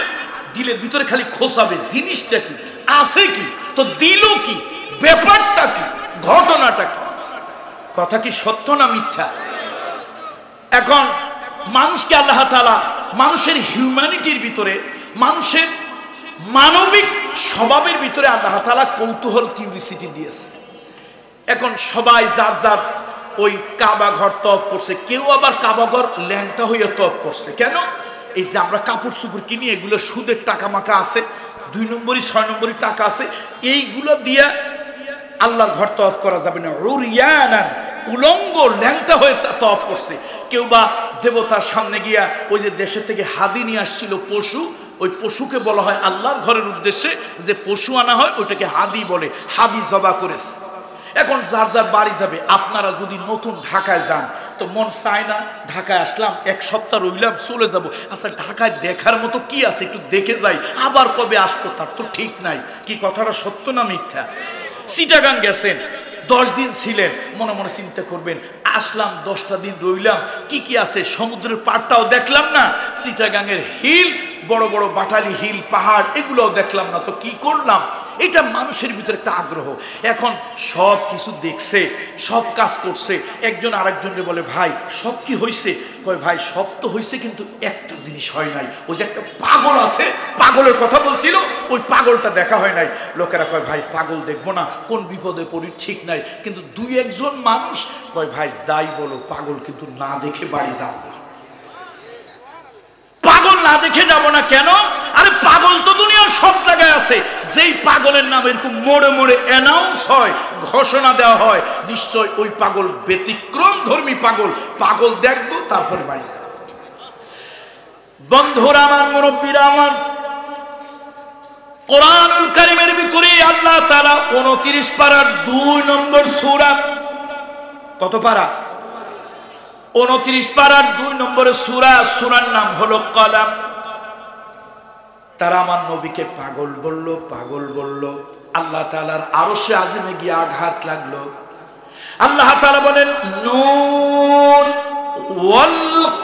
দিলের ভিতরে খালি খোঁচাবে, জিনিসটা কি, আছে কি, তো দিল কি, ব্যাপারটা কি, ঘটনাটা কি। কথা কি সত্য না মিথ্যা? এখন মানুষকে আল্লাহ তাআলা মানুষের হিউম্যানিটির ভিতরে, মানুষের মানবিক স্বভাবের ভিতরে আল্লাহ তাআলা কৌতূহল, কিউরিসিটি দিয়েছে। এখন সবাই যার যার ওই কাবা ঘর তওয়াফ করছে, কেউ আবার কাবা ঘর ল্যাংটা হইয়া তওয়াফ করছে। কেন? এই যে আমরা কাপড় চোপড় কিনি, এগুলো সুদের টাকা মাকা আছে, 2 নম্বরই 6 নম্বরই টাকা আছে, এইগুলো দিয়া আল্লাহর ঘর তওয়াফ করা যাবে না। উরিয়ানান, উলঙ্গ ল্যাংটা হয়ে তওয়াফ করছে। কেউ বা দেবতার সামনে গিয়া ওই যে দেশের থেকে হাদি নিয়ে আসছিল পশু, ওই পশুকে বলা হয় আল্লাহর ঘরের উদ্দেশ্যে যে পশু আনা হয় ওইটাকে হাদি বলে, হাদি জবা করেছে। এখন যার যার বাড়ি যাবে। আপনারা যদি নতুন ঢাকায় যান তো মন চায় না, ঢাকায় আসলাম 1 সপ্তাহ রইলাম চলে যাব, আচ্ছা ঢাকায় দেখার মতো কি আছে একটু দেখে যাই, আবার কবে আসবো তার তো ঠিক নাই। কি কথাটা সত্য না মিথ্যা? চিটাগাং গেছেন, 10 দিন ছিলেন, মনে মনে চিন্তা করবেন আসলাম 10টা দিন রইলাম, কি কি আছে, সমুদ্রের পাড়টাও দেখলাম না, চিটাগাংয়ের হিল, বড় বড় বাটালি হিল, পাহাড়, এগুলোও দেখলাম না, তো কি করলাম? এটা মানুষের ভিতরে একটা আগ্রহ। এখন সব কিছু দেখছে, সব কাজ করছে, একজন আরেকজনকে বলে ভাই সব কি হয়েছে? কয় ভাই সব তো হয়েছে, কিন্তু একটা জিনিস হয় নাই, ওই যে একটা পাগল আছে, পাগলের কথা বলছিল, ওই পাগলটা দেখা হয় নাই। লোকেরা কয় ভাই পাগল দেখবো না, কোন বিপদে পড়ি ঠিক নাই। কিন্তু দুই একজন মানুষ কয় ভাই যাই বলো পাগল কিন্তু না দেখে বাড়ি যাবো না। পাগল না দেখে যাব না কেন? আরে পাগল তো দুনিয়ার সব জায়গায় আছে। যেই পাগলের নাম এরকম মোড়ে মোড়ে অ্যানাউন্স হয়, ঘোষণা দেওয়া হয়, নিশ্চয় ওই পাগল ব্যতিক্রম ধর্মী পাগল। পাগল দেখবো তারপরে বাড়ি যাব। বন্ধুরা আমার, মুরব্বীরা আমার, কোরআনুল কারীমের ভিতরে আল্লাহ তাআলা 29 পারার 2 নম্বর সূরা, কত পারা? 29 পারার 2 নম্বরের সূরা, সূরার নাম হলো কলম। তারা আমার নবীকে পাগল বলল, পাগল বলল। আল্লাহ তাআলার আরশে আজিমে গিয়ে আঘাত লাগলো। আল্লাহ তাআলা বলেন নুন ওয়াল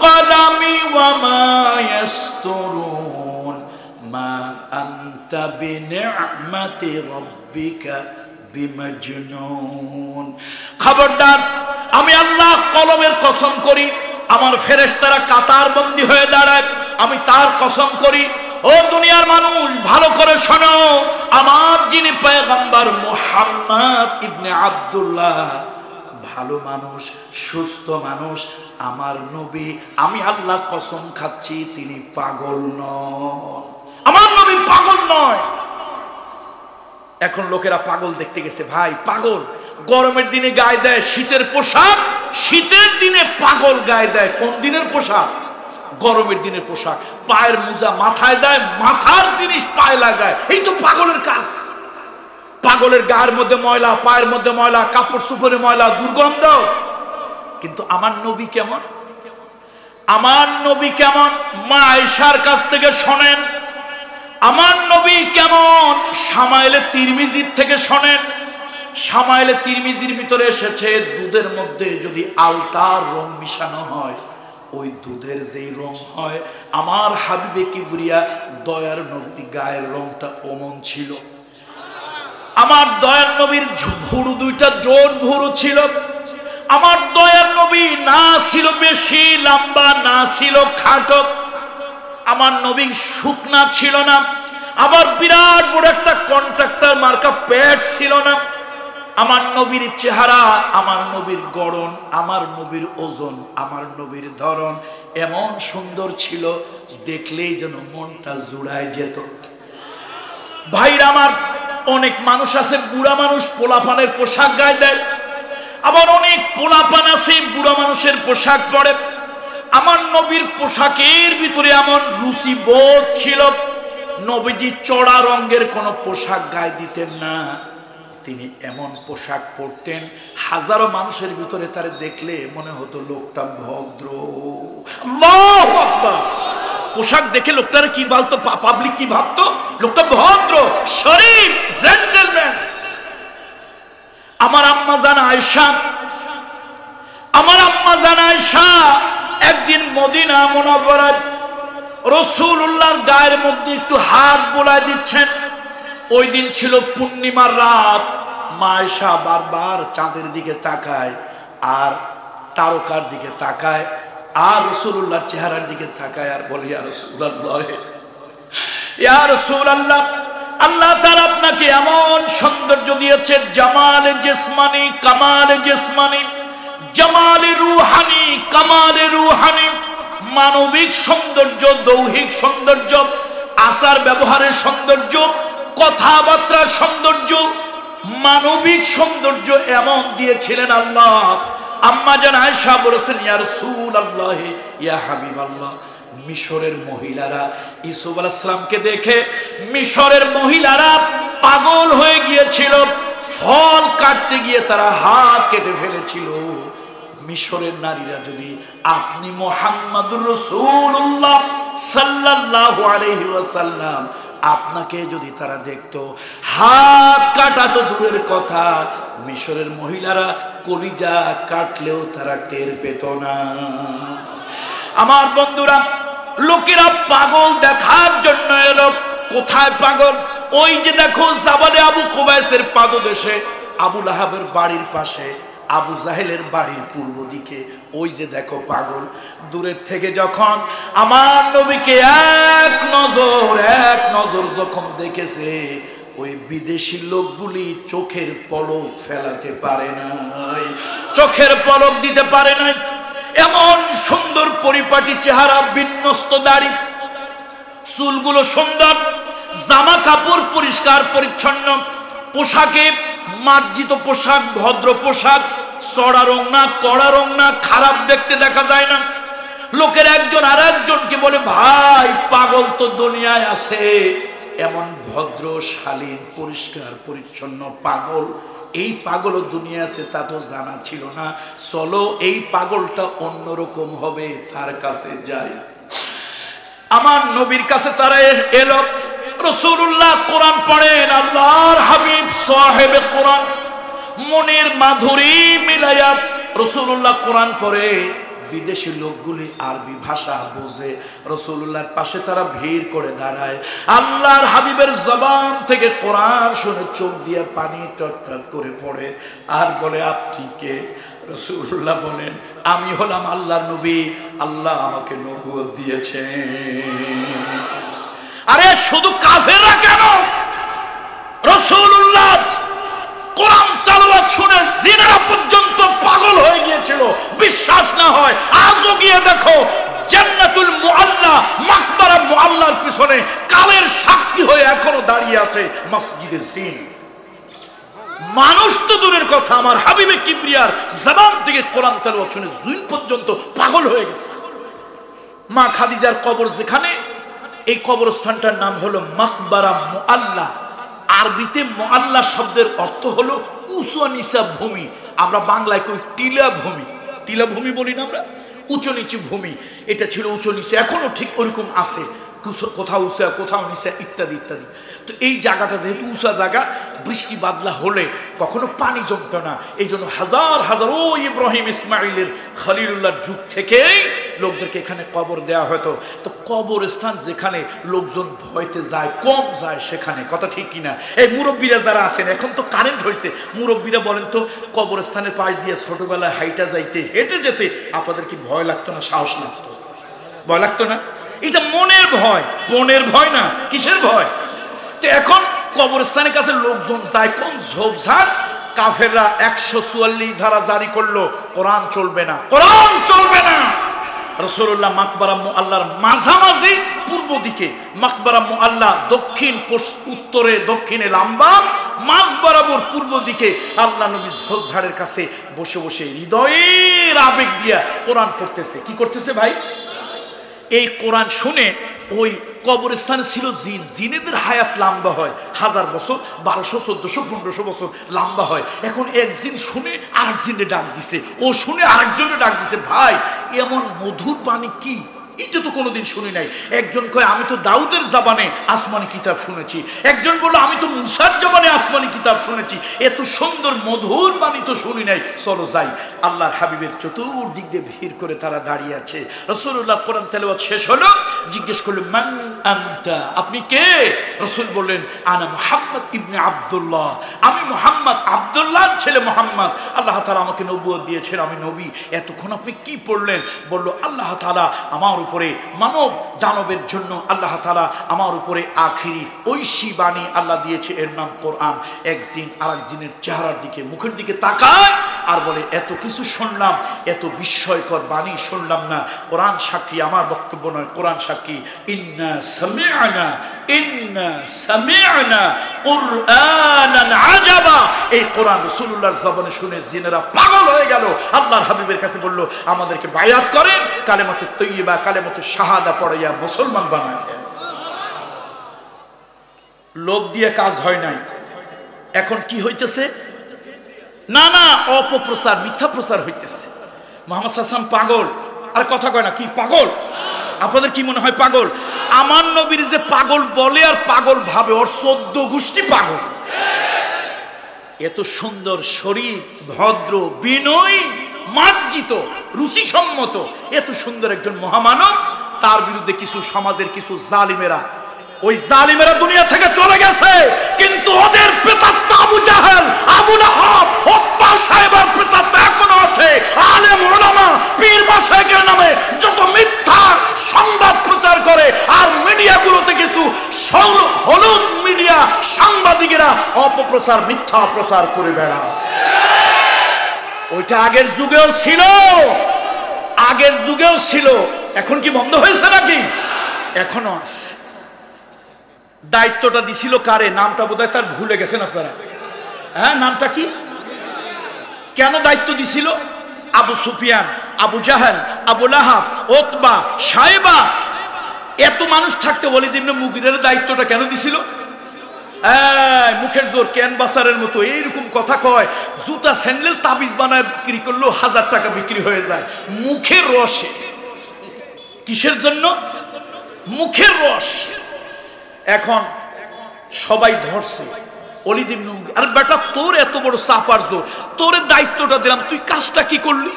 কলামি ওয়া মা ইয়াসতুরুন মা আনতা বিনি'মাতি রাব্বিকা বিমাজনুন। খবরদার, আমি আল্লাহ কলমের কসম করি, আমার ফেরেশতারা কাতার বন্দী হয়ে দাঁড়ায়, আমি তার কসম করি। ও দুনিয়ার মানুষ ভালো করে শোনো, আমার যিনি পয়গম্বর মুহাম্মদ ইবনে আব্দুল্লাহ, ভালো মানুষ, সুস্থ মানুষ, আমার নবী, আমি আল্লাহ কসম খাচ্ছি তিনি পাগল নন। আমার নবী পাগল নয়। এখন লোকেরা পাগল দেখতে গেছে। ভাই পাগল গরমের দিনে গায়ে দেয় শীতের পোশাক, শীতের দিনে পাগল গায়ে দেয় কোন দিনের পোশাক? গরমের দিনের পোশাক। পায়ের মোজা মাথায় দেয়, মাথার জিনিস পায়ে লাগায়। এই তো পাগলের কাজ। পাগলের গায়ের মধ্যে ময়লা, পায়ের মধ্যে ময়লা, কাপড় চোপড়ে ময়লা, দুর্গন্ধ। কিন্তু আমার নবী কেমন? আমার নবী কেমন? মা আয়েশার কাছ থেকে শোনেন। আমার নবী কেমন? শামাইলে তিরমিজির থেকে শোনেন। শামাইলে তিরমিজির ভিতরে এসেছে, দুধের মধ্যে যদি আলতার রং মিশানো হয়, ওই দুধের যেই রং হয়, আমার হাবিবে কিবরিয়া দয়ার নবীর গায়ের রংটা অমন ছিল। আমার দয়ার নবীর ভুরু দুইটা জোর ভুরু ছিল। আমার দয়ার নবী না ছিল বেশি লম্বা, না ছিল খাটো। আমার নবী শুকনা ছিল না। আবার বিরাট বড় একটা কন্ট্রাক্টর মার্কা পেট ছিল না। আমার নবীর চেহারা, আমার নবীর গড়ন, আমার নবীর ওজন, আমার নবীর ধরন এমন সুন্দর ছিল, দেখলেই যেন মনটা জুড়ায় যেত। ভাইরা আমার, অনেক মানুষ আছে বুড়া মানুষ পোলাপানের পোশাক গায়ে দেয়, আবার অনেক পোলাপান আছে বুড়া মানুষের পোশাক পরে। আমার নবীর পোশাকের ভিতরে এমন রুচি বোধ ছিল, নবীজি চড়া রঙের কোন পোশাক গায়ে দিতেন না। তিনি এমন পোশাক পরতেন, হাজারো মানুষের ভিতরে তারে দেখলে মনে হতো লোকটা ভদ্র। আল্লাহু আকবার! পোশাক দেখে লোকটার কি বলতো, পাবলিক কি ভাবতো? লোকটা ভদ্র, শরীফ, জেন্টলম্যান। আমার আম্মা জান আয়েশা, আমার আম্মা জান আয়েশা একদিন মদিনা মুনাওয়ারায় রাসূলুল্লাহর গায়ের মধ্যে একটু হাত বুলায় দিচ্ছেন। ওই দিন ছিল পূর্ণিমার রাত। মা আয়েশা বারবার চাঁদের দিকে তাকায়, আর তারকার দিকে তাকায়, আর রাসূলুল্লাহর চেহারার দিকে তাকায়, আর বলে ইয়া রাসূলুল্লাহ, ইয়া রাসূলুল্লাহ, আল্লাহ তাআলা আপনাকে এমন সৌন্দর্য দিয়েছে, জামালে জিসমানি, কামালে জিসমানি, জামালে রূহানি, কামালে রূহানি, মানবিক সৌন্দর্য, দৈহিক সৌন্দর্য, আচার ব্যবহারের সৌন্দর্য, কথাবার্তার সৌন্দর্য, মানবিক সৌন্দর্য এমন দিয়েছিলেন আল্লাহ। আম্মা জান আয়েশা বলেছেন, ইয়া রাসূলুল্লাহ, ইয়া হাবিবাল্লাহ, মিশরের মহিলারা ইউসুফ আলাইহিস সালামকে দেখে মিশরের মহিলারা পাগল হয়ে গিয়েছিল। ফল কাটতে গিয়ে তারা হাত কেটে ফেলেছিল। মিশরের নারীরা যদি আপনি মুহাম্মাদুর রাসূলুল্লাহ সাল্লাল্লাহু আলাইহি ওয়াসাল্লাম আপনাকে যদি তারা দেখতো, হাত কাটা তো দূরের কথা, মিশরের মহিলারা কলিজা কাটলেও তারা টের পেত না। আমার বন্ধুরা, লোকেরা পাগল দেখার জন্য এলো। কোথায় পাগল? ওই যে দেখো জাবালে আবু কুবাইসের পাদদেশে আবু লাহাবের বাড়ির পাশে আবু জাহেলের বাড়ির পূর্ব দিকে ওই যে দেখো পাগল দূরের থেকে যখন আমার নবীকে এক নজর যখন দেখেছে ওই বিদেশি লোকগুলি চোখের পলক ফেলাতে পারে নাই, চোখের পলক দিতে পারে নাই। এমন সুন্দর পরিপাটি চেহারা, বিন্যস্ত দাড়ি, চুলগুলো সুন্দর, জামা কাপড় পরিষ্কার পরিচ্ছন্ন, পোশাকে মার্জিত পোশাক, ভদ্র পোশাক, চড়া রং না, কড়া রং না, খারাপ দেখতে দেখা যায় না। লোকের একজন আর একজনকে বলে ভাই পাগল তো দুনিয়ায় আছে, এমন ভদ্র শালীন পরিষ্কার পরিচ্ছন্ন পাগল, এই পাগল দুনিয়া আছে তা তো জানা ছিল না। চলো এই পাগলটা অন্যরকম হবে, তার কাছে যাই। আমার নবীর কাছে তারা এলো। রাসূলুল্লাহ কোরআন পড়েন, আল্লাহর হাবিব সাহেবে কোরআন, মনের মাধুরী মিলায়া রাসূলুল্লাহ কোরআন পড়ে। বিদেশি লোকগুলি আরবি ভাষা বোঝে, রাসূলুল্লাহর পাশে তারা ভিড় করে দাঁড়ায়। আল্লাহর হাবিবের জবান থেকে কোরআন শুনে চোখ দিয়ে পানি টটটট করে পড়ে আর বলে আপনি কে? রাসূলুল্লাহ বলেন আমি হলাম আল্লাহর নবী, আল্লাহ আমাকে নবুয়ত দিয়েছেন। আরে শুধু কাফেররা কেন, রাসূলুল্লাহ কোরআন তেলাওয়াত শুনে জিনেরা পর্যন্ত পাগল হয়ে গিয়েছিল। বিশ্বাস না হয় আজও গিয়ে দেখো জান্নাতুল মুআল্লা, মাকবারা মুআল্লার পিছনে কালের সাক্ষী হয়ে এখনো দাঁড়িয়ে আছে মসজিদে জিন। মানুষ তো দূরের কথা, আমার হাবিবে কিবরিয়ার জবান থেকে কোরআন তেলাওয়াত শুনে জিন পর্যন্ত পাগল হয়ে গেছে। মা খাদিজার কবর যেখানে, এই কবরস্থানটার নাম হলো মাকবারা মুআল্লা। আরবিতে মুআল্লা শব্দের অর্থ হলো উঁচু নিচা ভূমি। আমরা বাংলায় কই টিলা ভূমি, টিলা ভূমি বলি না আমরা, উঁচু নিচু ভূমি। এটা ছিল উঁচু নিচু, এখনো ঠিক ওরকম আছে, কোথাও উঁচা কোথাও নিচা ইত্যাদি ইত্যাদি। তো এই জায়গাটা যেহেতু উঁচা জায়গা, বৃষ্টি বাদলা হলে কখনো পানি জমতো না, এই জন্য হাজার হাজার ও ইব্রাহিম ইসমাইলের খলিলুল্লাহর যুগ থেকেই লোকদেরকে এখানে কবর দেওয়া হতো। তো কবরস্থান যেখানে লোকজন ভয়তে যায়, কম যায় সেখানে, কথা ঠিক কিনা? এই মুরব্বীরা যারা আছেন, এখন তো কারেন্ট হয়েছে, মুরব্বীরা বলেন তো কবরস্থানের পাশ দিয়ে ছোটবেলায় হাইটা যাইতে, হেঁটে যেতে আপনাদের কি ভয় লাগতো না, সাহস লাগতো? ভয় লাগতো না? এটা মনের ভয়, বনের ভয় না, কিসের ভয়? তো এখন কবরস্থানের কাছে লোকজন যায় কোন ঝোপঝাড়। কাফেররা 144 ধারা জারি করলো, কোরআন চলবে না, কোরআন চলবে না। রাসূলুল্লাহ মাকবারা মুআল্লার মাঝামাঝি পূর্ব দিকে, মাকবারা মুআল্লা দক্ষিণ উত্তরে দক্ষিণে লম্বা, মাঝ বরাবর পূর্ব দিকে আল্লাহ নবী ঝোপঝাড়ের কাছে বসে বসে হৃদয়ের আবেগ দিয়া কোরআন পড়তেছে। কি করতেছে ভাই? এই কোরআন শুনে ওই কবরস্থানে ছিল জিন, জিনেদের হায়াত লম্বা হয় 1000 বছর, 1200, 1400, 1500 বছর লম্বা হয়। এখন এক জিন শুনে আরেক জিনে ডাক দিছে, ও শুনে আরেকজনে ডাক দিছে, ভাই এমন মধুর বাণী কি, এটা তো কোনোদিন শুনি নাই। একজন কয় আমি তো দাউদের জবানে আসমানি কিতাব শুনেছি, একজন বলল আমি তো মুসার জবানে আসমানি কিতাব শুনেছি, এত সুন্দর মধুর বাণী তো শুনি নাই, চলো যাই। আল্লাহর হাবিবের চতুর্দিক দিয়ে ভিড় করে তারা দাঁড়িয়ে আছে। রাসূলুল্লাহ কোরআন তেলাওয়াত শেষ হলো, জিজ্ঞেস করলেন মান আনতা, আপনি কে? রাসূল বললেন আনা মুহাম্মদ ইবনে আব্দুল্লাহ, আমি মুহাম্মদ, আব্দুল্লাহর ছেলে মুহাম্মদ, আল্লাহ তাআলা আমাকে নবুয়ত দিয়েছেন, আমি নবী। এতক্ষণ আপনি কি পড়লেন? বলল আল্লাহ তাআলা আমার উপরে, মানব দানবের জন্য আল্লাহ তাআলা আমার উপরে আখিরি ঐশী বাণী আল্লাহ দিয়েছে, এর নাম কোরআন। এক জিন আরেক জিনের চেহারার দিকে, মুখের দিকে তাকায় আর বলে এত কিছু শুনলাম, এত বিস্ময়কর বাণী শুনলাম না। কোরআন সাক্ষী, আমার বক্তব্য নয়, কোরআন সাক্ষী। ইন্না সামি'না কুরআনান আজাবা, এই কোরআন রাসূলুল্লাহর জবানে শুনে জিনেরা পাগল হয়ে গেল। আল্লাহর হাবিবের কাছে বলল আমাদেরকে বায়াত করেন, কালেমাতুত তাইয়্যিবা, কালেমাতুশ শাহাদা পড়াইয়া মুসলমান বানাইছেন। লোভ দিয়ে কাজ হয় নাই। এখন কি হইতেছে? না না, অপপ্রচার, মিথ্যা প্রচার হইতেছে। মুহাম্মদ সাল্লাল্লাহু আলাইহি ওয়াসাল্লাম পাগল, আর কথা কয় না। কি পাগল? আপনাদের কি মনে হয় পাগল? আমার নবীর যে পাগল বলে আর পাগল ভাবে, ওর 14 গোষ্ঠী পাগল। এত সুন্দর শরীর, ভদ্র, বিনয়ী, মার্জিত, রুচিসম্মত, এত সুন্দর একজন মহামানব, তার বিরুদ্ধে কিছু সমাজের কিছু জালিমেরা ওই জালিমেরা দুনিয়া থেকে চলে গেছে, কিন্তু ওদের প্রেতাত্মা আবু জাহেল, আবু লাহাব, উতবা সাহেবের প্রেতাত্মা এখনো আছে। আলেম উলামা, পীর মাশায়েখের নামে যত মিথ্যা সংবাদ প্রচার করে, আর মিডিয়াগুলোতে কিছু হলুদ মিডিয়া সাংবাদিকেরা অপপ্রচার, মিথ্যা প্রচার করে বেড়ায়। ওইটা আগের যুগেও ছিল, আগের যুগেও ছিল, এখন কি বন্ধ হয়েছে নাকি? এখনো আছে। দায়িত্বটা দিছিল কারে? নামটা বোধহয় তার ভুলে গেছেন আপনারা। হ্যাঁ, নামটা কি? কেন দায়িত্ব দিছিল? আবু সুফিয়ান, আবু জাহেল, আবু লাহাব, উতবা, সাইবা, এত মানুষ থাকতে ওয়ালিদ ইবনে মুগীরার দায়িত্বটা কেন দিছিল? মুখের জোর ক্যানভাসারের মতো এইরকম কথা কয়, জুতা স্যান্ডেল তাবিজ বানায় বিক্রি করলেও 1000 টাকা বিক্রি হয়ে যায় মুখের রসে। কিসের জন্য? মুখের রস। এখন সবাই ধরছে ওয়ালিদ ইবনে মুগীরা। আর বেটা, তোর এত বড় চাপার জোর, তোর দায়িত্বটা দিলাম, তুই কাজটা কি করলি?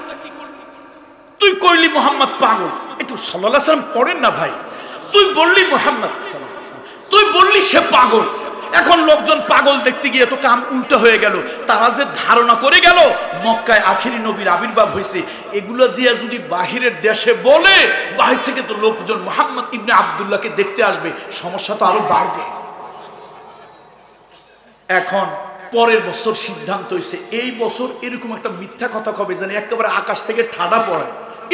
তুই কইলি মুহাম্মদ পাগল। একটু সাল্লাল্লাহু আলাইহি ওয়াসাল্লাম পড়েন না ভাই। তুই বললি মুহাম্মদ সাল্লাল্লাহু আলাইহি ওয়াসাল্লাম, তুই বললি সে পাগল। এখন লোকজন পাগল দেখতে গিয়ে তো কাম উল্টো হয়ে গেল। তারা যে ধারণা করে গেল মক্কায় আখিরি নবীর আবির্ভাব হয়েছে, এগুলো জিয়া যদি বাহিরের দেশে বলে, বাহির থেকে তো লোকজন মুহাম্মদ ইবনে আব্দুল্লাহকে দেখতে আসবে, সমস্যা তো আরো বাড়বে। এখন পরের বছর সিদ্ধান্ত হয়েছে, এই বছর এরকম একটা মিথ্যা কথা কবে জানি একেবারে আকাশ থেকে ঠাডা পড়ে,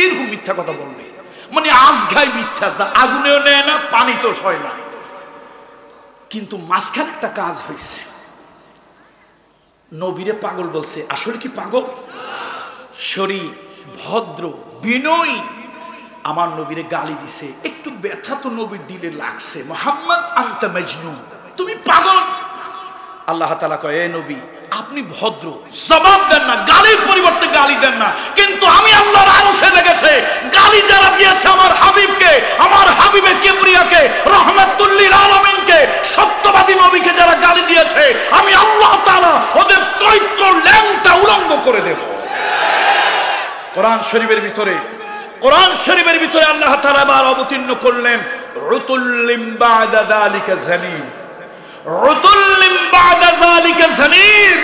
এরকম মিথ্যা কথা বলবে, মানে আজগায় মিথ্যা, যা আগুনেও নেয় না, পানি তো সয় না। কিন্তু মাঝখানে একটা কাজ হয়েছে, নবীরে পাগল বলছে। আসলে কি পাগল? শরীফ, ভদ্র, বিনয়ী আমার নবীরে গালি দিছে। একটু ব্যথা তো নবীর দিলে লাগছে। মুহাম্মদ আনতা মাজনুন, তুমি পাগল। আল্লাহ তাআলা কয়, এ নবী, আপনি ভদ্র, জবাব দেন না, গালির পরিবর্তে গালি দেন না, কিন্তু আমি আল্লাহর আরশে লেগেছে গালি যারা দিয়েছে আমার হাবিবকে, আমার হাবিবে কিবরিয়াকে, রাহমাতুল লিল আলামিনকে, সত্যবাদী নবীকে যারা গালি দিয়েছে, আমি আল্লাহ তাআলা ওদের চরিত্র ল্যাংটা উলঙ্গ করে দেব। কোরআন শরীফের ভিতরে, কোরআন শরীফের ভিতরে আল্লাহ তাআলা আবার অবতীর্ণ করলেন, উতুল্লিম বা'দা যালিকা জানিম, উতুল্লিম বা'দা যালিকা জানিম,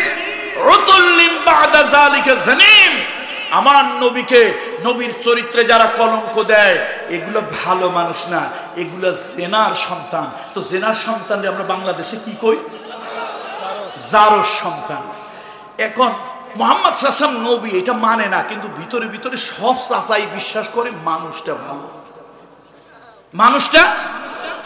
উতুল্লিম বা'দা যালিকা জানিম। আমার নবীকে, নবীর চরিত্রে যারা কলঙ্ক দেয়, এগুলো ভালো মানুষ না, এগুলো জেনার সন্তান। তো জেনার সন্তানরে আমরা বাংলাদেশে কি কই? জারজ সন্তান। এখন মুহাম্মদ সাল্লাল্লাহু আলাইহি ওয়াসাল্লাম নবী, এটা মানে না, কিন্তু ভিতরে ভিতরে সব চাচাই বিশ্বাস করে মানুষটা ভালো, মানুষটা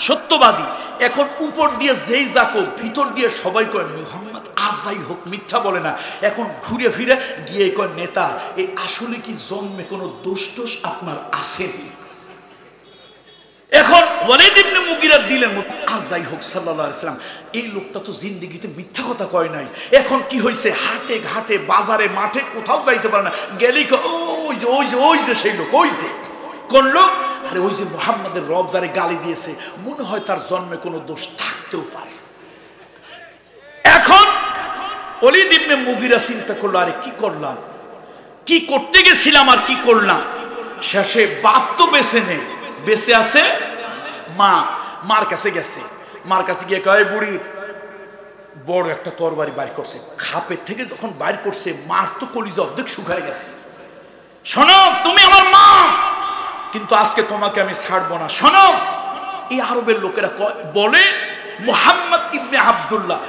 সত্যবাদী। এখন উপর দিয়ে যেই যাকো, ভিতর দিয়ে সবাই কয় মুহাম্মদ আর যাই হোক, মিথ্যা বলে না। এখন ঘুরে ফিরে গিয়ে কয় নেতা। এই আসলে কি জন্মে কোনো দোষ টোষ আপনার আসেনি? এখন ওয়ালিদ ইবনে মুগীরা দিলেন আর যাই হোক সাল্লাল্লাহু আলাইহি ওয়াসাল্লাম, এই লোকটা তো জিন্দেগিতে মিথ্যা কথা কয় নাই। এখন কি হয়েছে? হাটে ঘাটে বাজারে মাঠে কোথাও যাইতে পারে না, গেলেই ওই যে ওই যে ওই যে সেই লোক, ওই যে কোন লোক? আরে ওই যে মুহাম্মাদের রব যারে গালি দিয়েছে, মনে হয় তার জন্মে কোনো দোষ থাকতেও পারে। এখন ওয়ালিদ ইবনে মুগীরা চিন্তা করলো, আরে কি করলাম, কি করতে গেছিলাম আর কি করলাম। শেষে বাপ তো বেঁচে নেই, বেঁচে আছে মা। মার কাছে গেছে, মার কাছে গিয়ে কয়, বুড়ি বড় একটা তরবারি বাইর করছে। খাপের থেকে যখন বাইর করছে, মার তো কলিজা অর্ধেক শুকায় গেছে। শোনো, তুমি আমার মা, কিন্তু আজকে তোমাকে আমি ছাড়বো না। শোনো, এই আরবের লোকেরা বলে মুহাম্মদ ইবনে আব্দুল্লাহ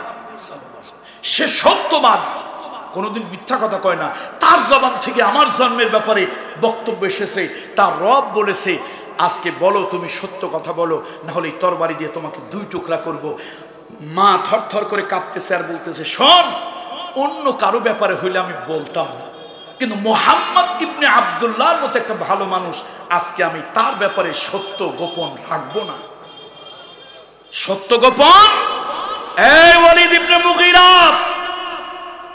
সে সত্যবাদী, কোনোদিন মিথ্যা কথা কয় না। তার জবান থেকে আমার জন্মের ব্যাপারে বক্তব্য এসেছে, তার রব বলেছে আজকে বলো, তুমি সত্য কথা বলো, না হলে এই তরবারি দিয়ে তোমাকে 2 টুকরা করব। মা থরথর করে কাঁপতেছে আর বলতেছে, শোন, অন্য কারো ব্যাপারে হইলে আমি বলতাম না, কিন্তু মুহাম্মদ ইবনে আব্দুল্লাহর মতো একটা ভালো মানুষ, আজকে আমি তার ব্যাপারে সত্য গোপন রাখবো না। সত্য গোপন? এই ওয়ালিদ ইবনে মুগীরা,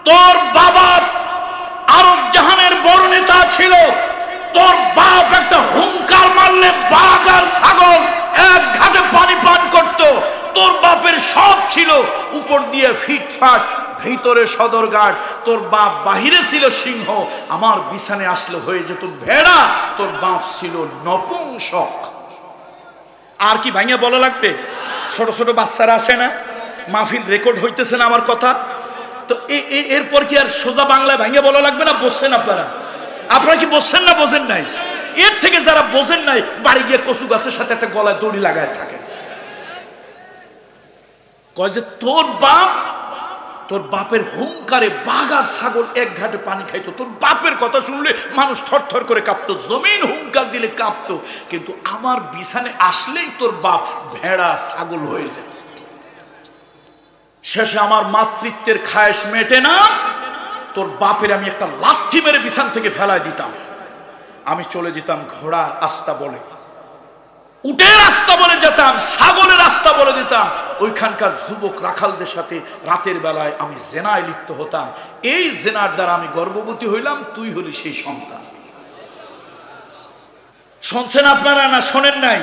তোর বাবা আরব জাহানের বড় নেতা ছিল, তোর বাপ একটা হুঙ্কার মারলে বাঘ আর ছাগল এক ঘাটে পানি পান করত। তোর বাপের সব ছিল, উপর দিয়ে ফিটফাট, ভিতরে সদরঘাট। তোর বাপ বাহিরে ছিল সিংহ, আমার বিছানে আসলে হয়ে যেত ভেড়া। তোর বাপ ছিল নপুংসক। আর কি ভাইয়া বলা লাগবে? ছোট ছোট বাচ্চারা আছে না, মাহফিল রেকর্ড হইতেছে না আমার কথা, তো এরপর কি আর সোজা বাংলায় ভাঙিয়ে বলা লাগবে না? বসছেন আপনারা? আপনারা কি বসছেন না বোঝেন নাই? এর থেকে যারা বোঝেন নাই বাড়ি গিয়ে কচু গাছের সাথে একটা গলায় দড়ি লাগায় থাকে। কয় যে তোর বাপের হুঙ্কারে বাঘ আর ছাগল এক ঘাটে পানি খাইতো, তোর বাপের কথা শুনলে মানুষ থরথর করে কাঁপতো, জমিন হুঙ্কার দিলে কাঁপতো, কিন্তু আমার বিছানে আসলেই তোর বাপ ভেড়া ছাগল হয়ে যেত। শেষে আমার মাতৃত্বের খায়েশ মেটে না, তোর বাপের আমি একটা লাথি মেরে বিছান থেকে ফেলায় দিতাম। আমি চলে যেতাম ঘোড়ার রাস্তা বলে, উটের রাস্তা বলে যেতাম, ছাগলের রাস্তা বলে যেতাম। ওইখানকার যুবক রাখালদের সাথে রাতের বেলায় আমি জেনায় লিপ্ত হতাম। এই জেনার দ্বারা আমি গর্ভবতী হইলাম, তুই হলি সেই সন্তান। শুনছেন আপনারা না শোনেন নাই?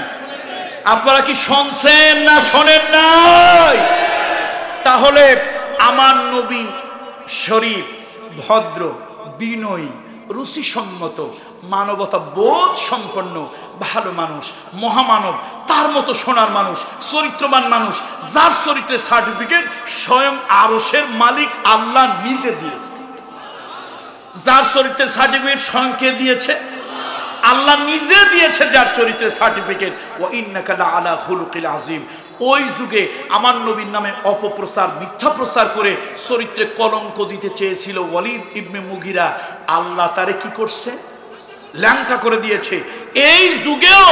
আপনারা কি শুনছেন না শোনেন নাই? তাহলে আমার নবী শরীফ, ভদ্র, বিনয়ী, রুচিসম্মত, মানবতা বোধ সম্পন্ন, ভালো মানুষ, মহামানব, তার মতো সোনার মানুষ, চরিত্রবান মানুষ, যার চরিত্রের সার্টিফিকেট স্বয়ং আরশের মালিক আল্লাহ নিজে দিয়েছে। যার চরিত্রের সার্টিফিকেট স্বয়ং কে দিয়েছে? আল্লাহ নিজে দিয়েছে যার চরিত্রের সার্টিফিকেট। ওয়া ইন্নাকা লাআলা খুলুকিল আযীম। ওই যুগে আমার নবীর নামে অপপ্রচার, মিথ্যা প্রচার করে চরিত্রে কলঙ্ক দিতে চেয়েছিল ওয়ালিদ ইবনে মুগিরা। আল্লাহ তারে কি করছে? ল্যাংটা করে দিয়েছে। এই যুগেও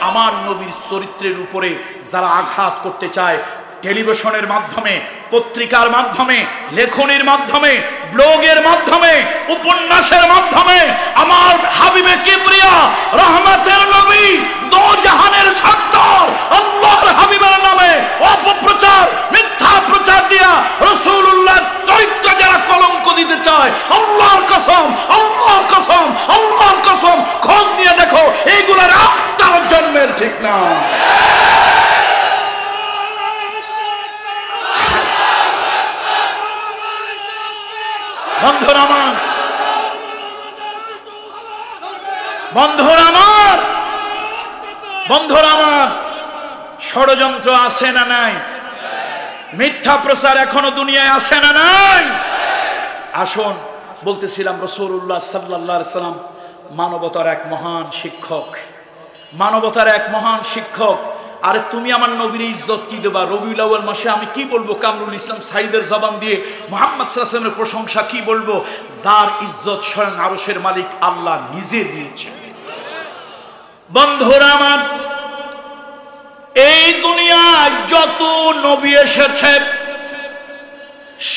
আমার নবীর চরিত্রের উপরে যারা আঘাত করতে চায়, টেলিভিশনের মাধ্যমে, পত্রিকার মাধ্যমে, লেখনির মাধ্যমে, ব্লগের মাধ্যমে, উপন্যাসের মাধ্যমে আমার হাবিবে কিবরিয়া রহমতের নবী দো জাহানের সত্তার আল্লাহর হাবিবের নামে অপপ্রচার, মিথ্যা প্রচার দিয়া রাসূলুল্লাহর চরিত্র যারা কলঙ্ক দিতে চায়, আল্লাহর কসম, আল্লাহর কসম, আল্লাহর কসম, খোঁজ নিয়ে দেখো এইগুলোর আপনার জন্মের ঠিক না। বন্ধুরা আমার, বন্ধুরা আমার, বন্ধুরা আমার, ষড়যন্ত্র আছে না নাই? মিথ্যা প্রচার এখনো দুনিয়ায় আছে না নাই? আসুন, বলতেছিলাম রাসূলুল্লাহ সাল্লাল্লাহু আলাইহি সাল্লাম মানবতার এক মহান শিক্ষক, মানবতার এক মহান শিক্ষক। আরে তুমি আমার নবীর ইজ্জত কি দেবা? রবিউল আউয়াল মাসে আমি কি বলবো? কামরুল ইসলাম সাইদের জবান দিয়ে মুহাম্মদ সাল্লাল্লাহু আলাইহি ওয়াসাল্লামের প্রশংসা কি বলবো? যার ইজ্জত স্বয়ং আরশের মালিক আল্লাহ নিজে দিয়েছেন। বন্ধুরা আমার, এই দুনিয়ায় যত নবী এসেছে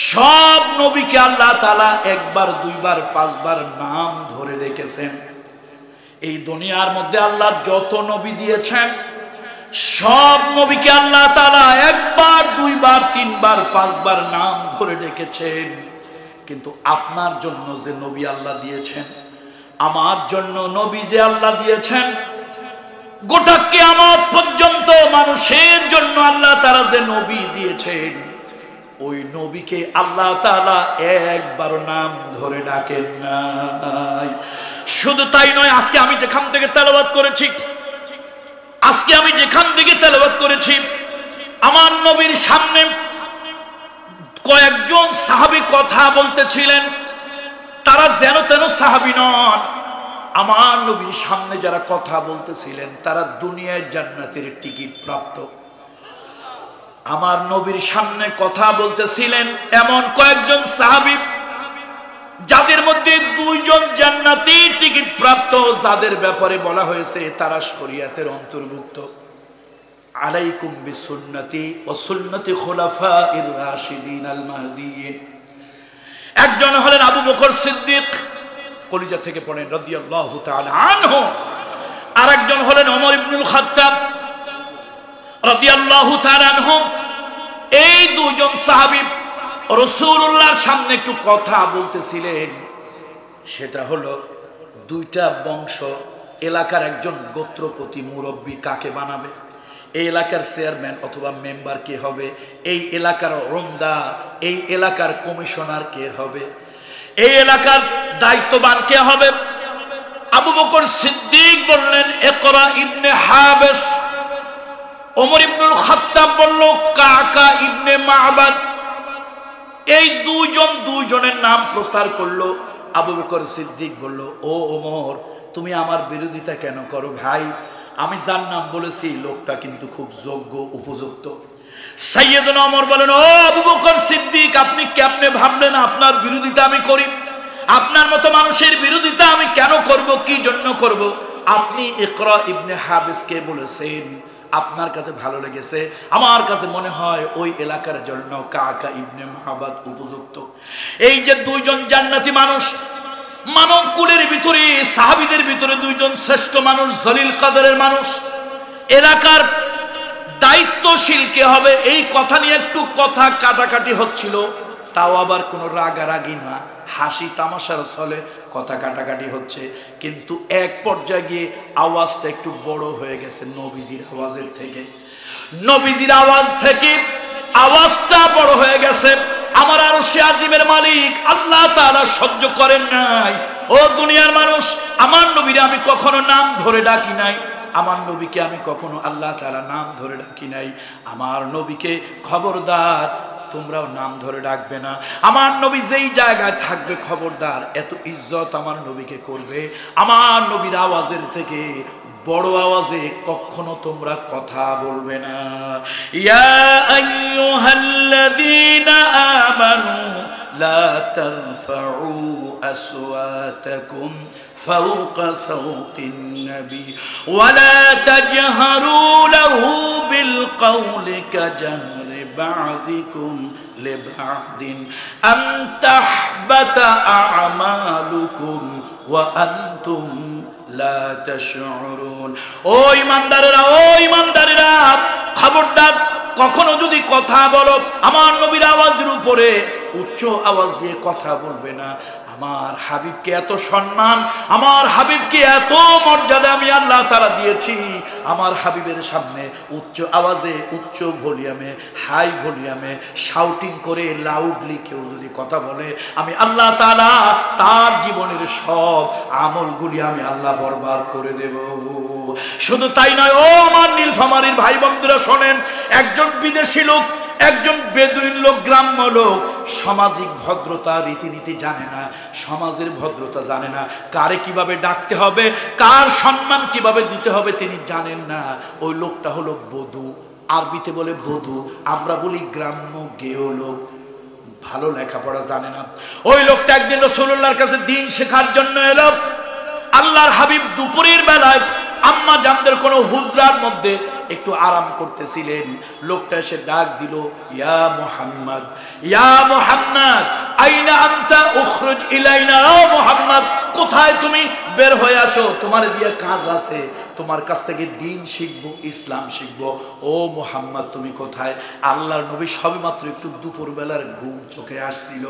সব নবীকে আল্লাহ তাআলা একবার, দুইবার, পাঁচবার নাম ধরে রেখেছেন। এই দুনিয়ার মধ্যে আল্লাহ যত নবী দিয়েছেন সব নবীকে আল্লাহ তাআলা একবার, দুইবার, তিনবার, পাঁচবার নাম ধরে রেখেছেন। কিন্তু আপনার জন্য যে নবী আল্লাহ দিয়েছেন, আমার জন্য নবী যে আল্লাহ দিয়েছেন, গোটা কিয়ামত পর্যন্ত মানুষের জন্য আল্লাহ তাআলা যে নবী দিয়েছেন, ওই নবীকে আল্লাহ তাআলা একবার নাম ধরে ডাকেন নাই। শুধু তাই নয়, আজকে আমি যেখান থেকে তেলাওয়াত করেছি, আজকে আমি যেখান থেকে তেলাওয়াত করেছি, আমার নবীর সামনে কয়েকজন সাহাবী কথা বলতেছিলেন। তারা যেন তেন সাহাবী নন। আমার নবীর সামনে যারা কথা বলতেছিলেন তারা দুনিয়ায় জান্নাতের টিকিট প্রাপ্ত। আমার নবীর সামনে কথা বলতেছিলেন এমন কয়েকজন সাহাবী যাদের মধ্যে দুইজন জান্নাতি টিকিট প্রাপ্ত, যাদের ব্যাপারে বলা হয়েছে তারা শরীয়তের অন্তর্ভুক্ত। আলাইকুম বিসুন্নতি ওয়া সুন্নতি খুলাফাইর রাশিদিন আল মাহদিয়িন। একজন হলেন আবু বকর সিদ্দিক, কলিজা থেকে পড়েন রাদিয়াল্লাহু তাআলা আনহু। আরেকজন হলেন ওমর ইবনুল খাত্তাব রাদিয়াল্লাহু তাআলা আনহু। এই দুজন সাহাবী রাসূলুল্লাহর সামনে একটু কথা বলতেছিলেন। সেটা হলো দুইটা বংশ, এলাকার একজন গোত্রপতি মুরব্বী কাকে বানাবে, এই এলাকার চেয়ারম্যান অথবা মেম্বার কে হবে, এই এলাকার রমদা, এই এলাকার কমিশনার কে হবে, এই এলাকার দায়িত্ববান কে হবে। আবু বকর সিদ্দিক বললেন ইকরা ইবনে হাবিস, ওমর ইবনুল খাত্তাব বলল কাকা ইবনে মা'বাদ। এই দুইজনের নাম প্রচার করলো। আবু বকর সিদ্দিক বলল, ও ওমর, তুমি আমার বিরোধিতা কেন করো ভাই? আমি যার নাম বলেছি লোকটা কিন্তু খুব যোগ্য, উপযুক্ত। সাইয়েদনা ওমর বলেন, ও আবু বকর সিদ্দিক, আপনি কেমনে ভাবলেন আপনার বিরোধিতা আমি করি? আপনার মতো মানুষের বিরোধিতা আমি কেন করব? কি জন্য করব? আপনি ইকরা ইবনে হাবিসকে বলেছেন, আপনার কাছে ভালো লেগেছে, আমার কাছে মনে হয় ওই এলাকার জন্য কাকা ইবনে মা'বাদ উপযুক্ত। এই যে দুইজন জান্নাতি মানুষ, মানব কুলের ভিতরে সাহাবীদের ভিতরে দুইজন শ্রেষ্ঠ মানুষ, জলিল কাদরের মানুষ, এলাকার দায়িত্বশীল কে হবে এই কথা নিয়ে একটু কথা কাটাকাটি হচ্ছিল। তাও আবার কোনো রাগারাগি না, হাসি তামাশার ছলে কথা কাটাকাটি হচ্ছে। কিন্তু এক পর্যায়ে গিয়ে আওয়াজটা একটু বড় হয়ে গেছে নবীজির আওয়াজের থেকে। নবীজির আওয়াজ থেকে আওয়াজটা বড় হয়ে গেছে। আমার আরশে আজিমের মালিক আল্লাহ তাআলা সহ্য করেন নাই। ও দুনিয়ার মানুষ, আমার নবীরে আমি কখনো নাম ধরে ডাকি নাই, আমার নবীকে আমি কখনো আল্লাহ তাআলা নাম ধরে ডাকি নাই। আমার নবীকে খবরদার তোমরাও নাম ধরে ডাকবে না। আমার নবী যেই জায়গায় থাকবে খবরদার এত ইজ্জত আমার নবীকে করবে। আমার নবীর আওয়াজের থেকে বড় আওয়াজে কখনো তোমরা কথা বলবে না। ইয়া আইয়ুহাল্লাযীনা আমানু লা তারফাউ আসওয়াতাকুম ফাওকা সাওতিন নবী ওয়া লা তাজহারু লাহু বিল কওলি কাজহরি বা'দিকুম লিবা'দিন আন তাহবাতা আ'মালুকুম ওয়া আনতুম লা তাশউরুন। ও ঈমানদারেরা, খবরদার কখনো যদি কথা বলো আমার নবীর আওয়াজের উপরে উচ্চ আওয়াজ দিয়ে কথা বলবে না। আমার হাবিবকে এত সম্মান, আমার হাবিবকে এত মর্যাদা আমি আল্লাহ তাআলা দিয়েছি। আমার হাবিবের সামনে উচ্চ আওয়াজে, উচ্চ ভলিউমে, হাই ভলিউমে শাউটিং করে লাউডলি কেউ যদি কথা বলে, আমি আল্লাহ তাআলা তার জীবনের সব আমলগুলি আমি আল্লাহ বরবাদ করে দেব। শুধু তাই নয়, ও আমার নীলফামারীর ভাই বন্ধুরা শোনেন, একজন বিদেশি লোক, একজন বেদুইন লোক, গ্রাম্য লোক, সামাজিক ভদ্রতা রীতিনীতি জানে না, সমাজের ভদ্রতা জানে না, কারে কিভাবে ডাকতে হবে, কার সম্মান কিভাবে দিতে হবে তিনি জানেন না। ওই লোকটা হলো বধূ, আরবিতে বলে বধূ, আমরা বলি গ্রাম্য গেয় লোক, ভালো লেখাপড়া জানে না। ওই লোকটা একদিন রাসূলুল্লাহর কাছে দ্বীন শেখার জন্য এলো। আল্লাহর হাবিব দুপুরের বেলায় আম্মা জানদের কোনো হুজরার মধ্যে একটু আরাম করতেছিলেন। লোকটা এসে ডাক দিল, ইয়া মুহাম্মদ, ইয়া মুহাম্মদ আইনা আনতা উখরুজ ইলাইনা। ও মুহাম্মদ, কোথায় তুমি? বের হয়ে আসো, তোমার দিয়ে কাজ আছে, তোমার কাছ থেকে দ্বীন শিখবো, ইসলাম শিখবো। ও মুহাম্মদ, তুমি কোথায়? আল্লাহর নবী সবেমাত্র একটু দুপুর বেলার ঘুম চোখে আসছিল।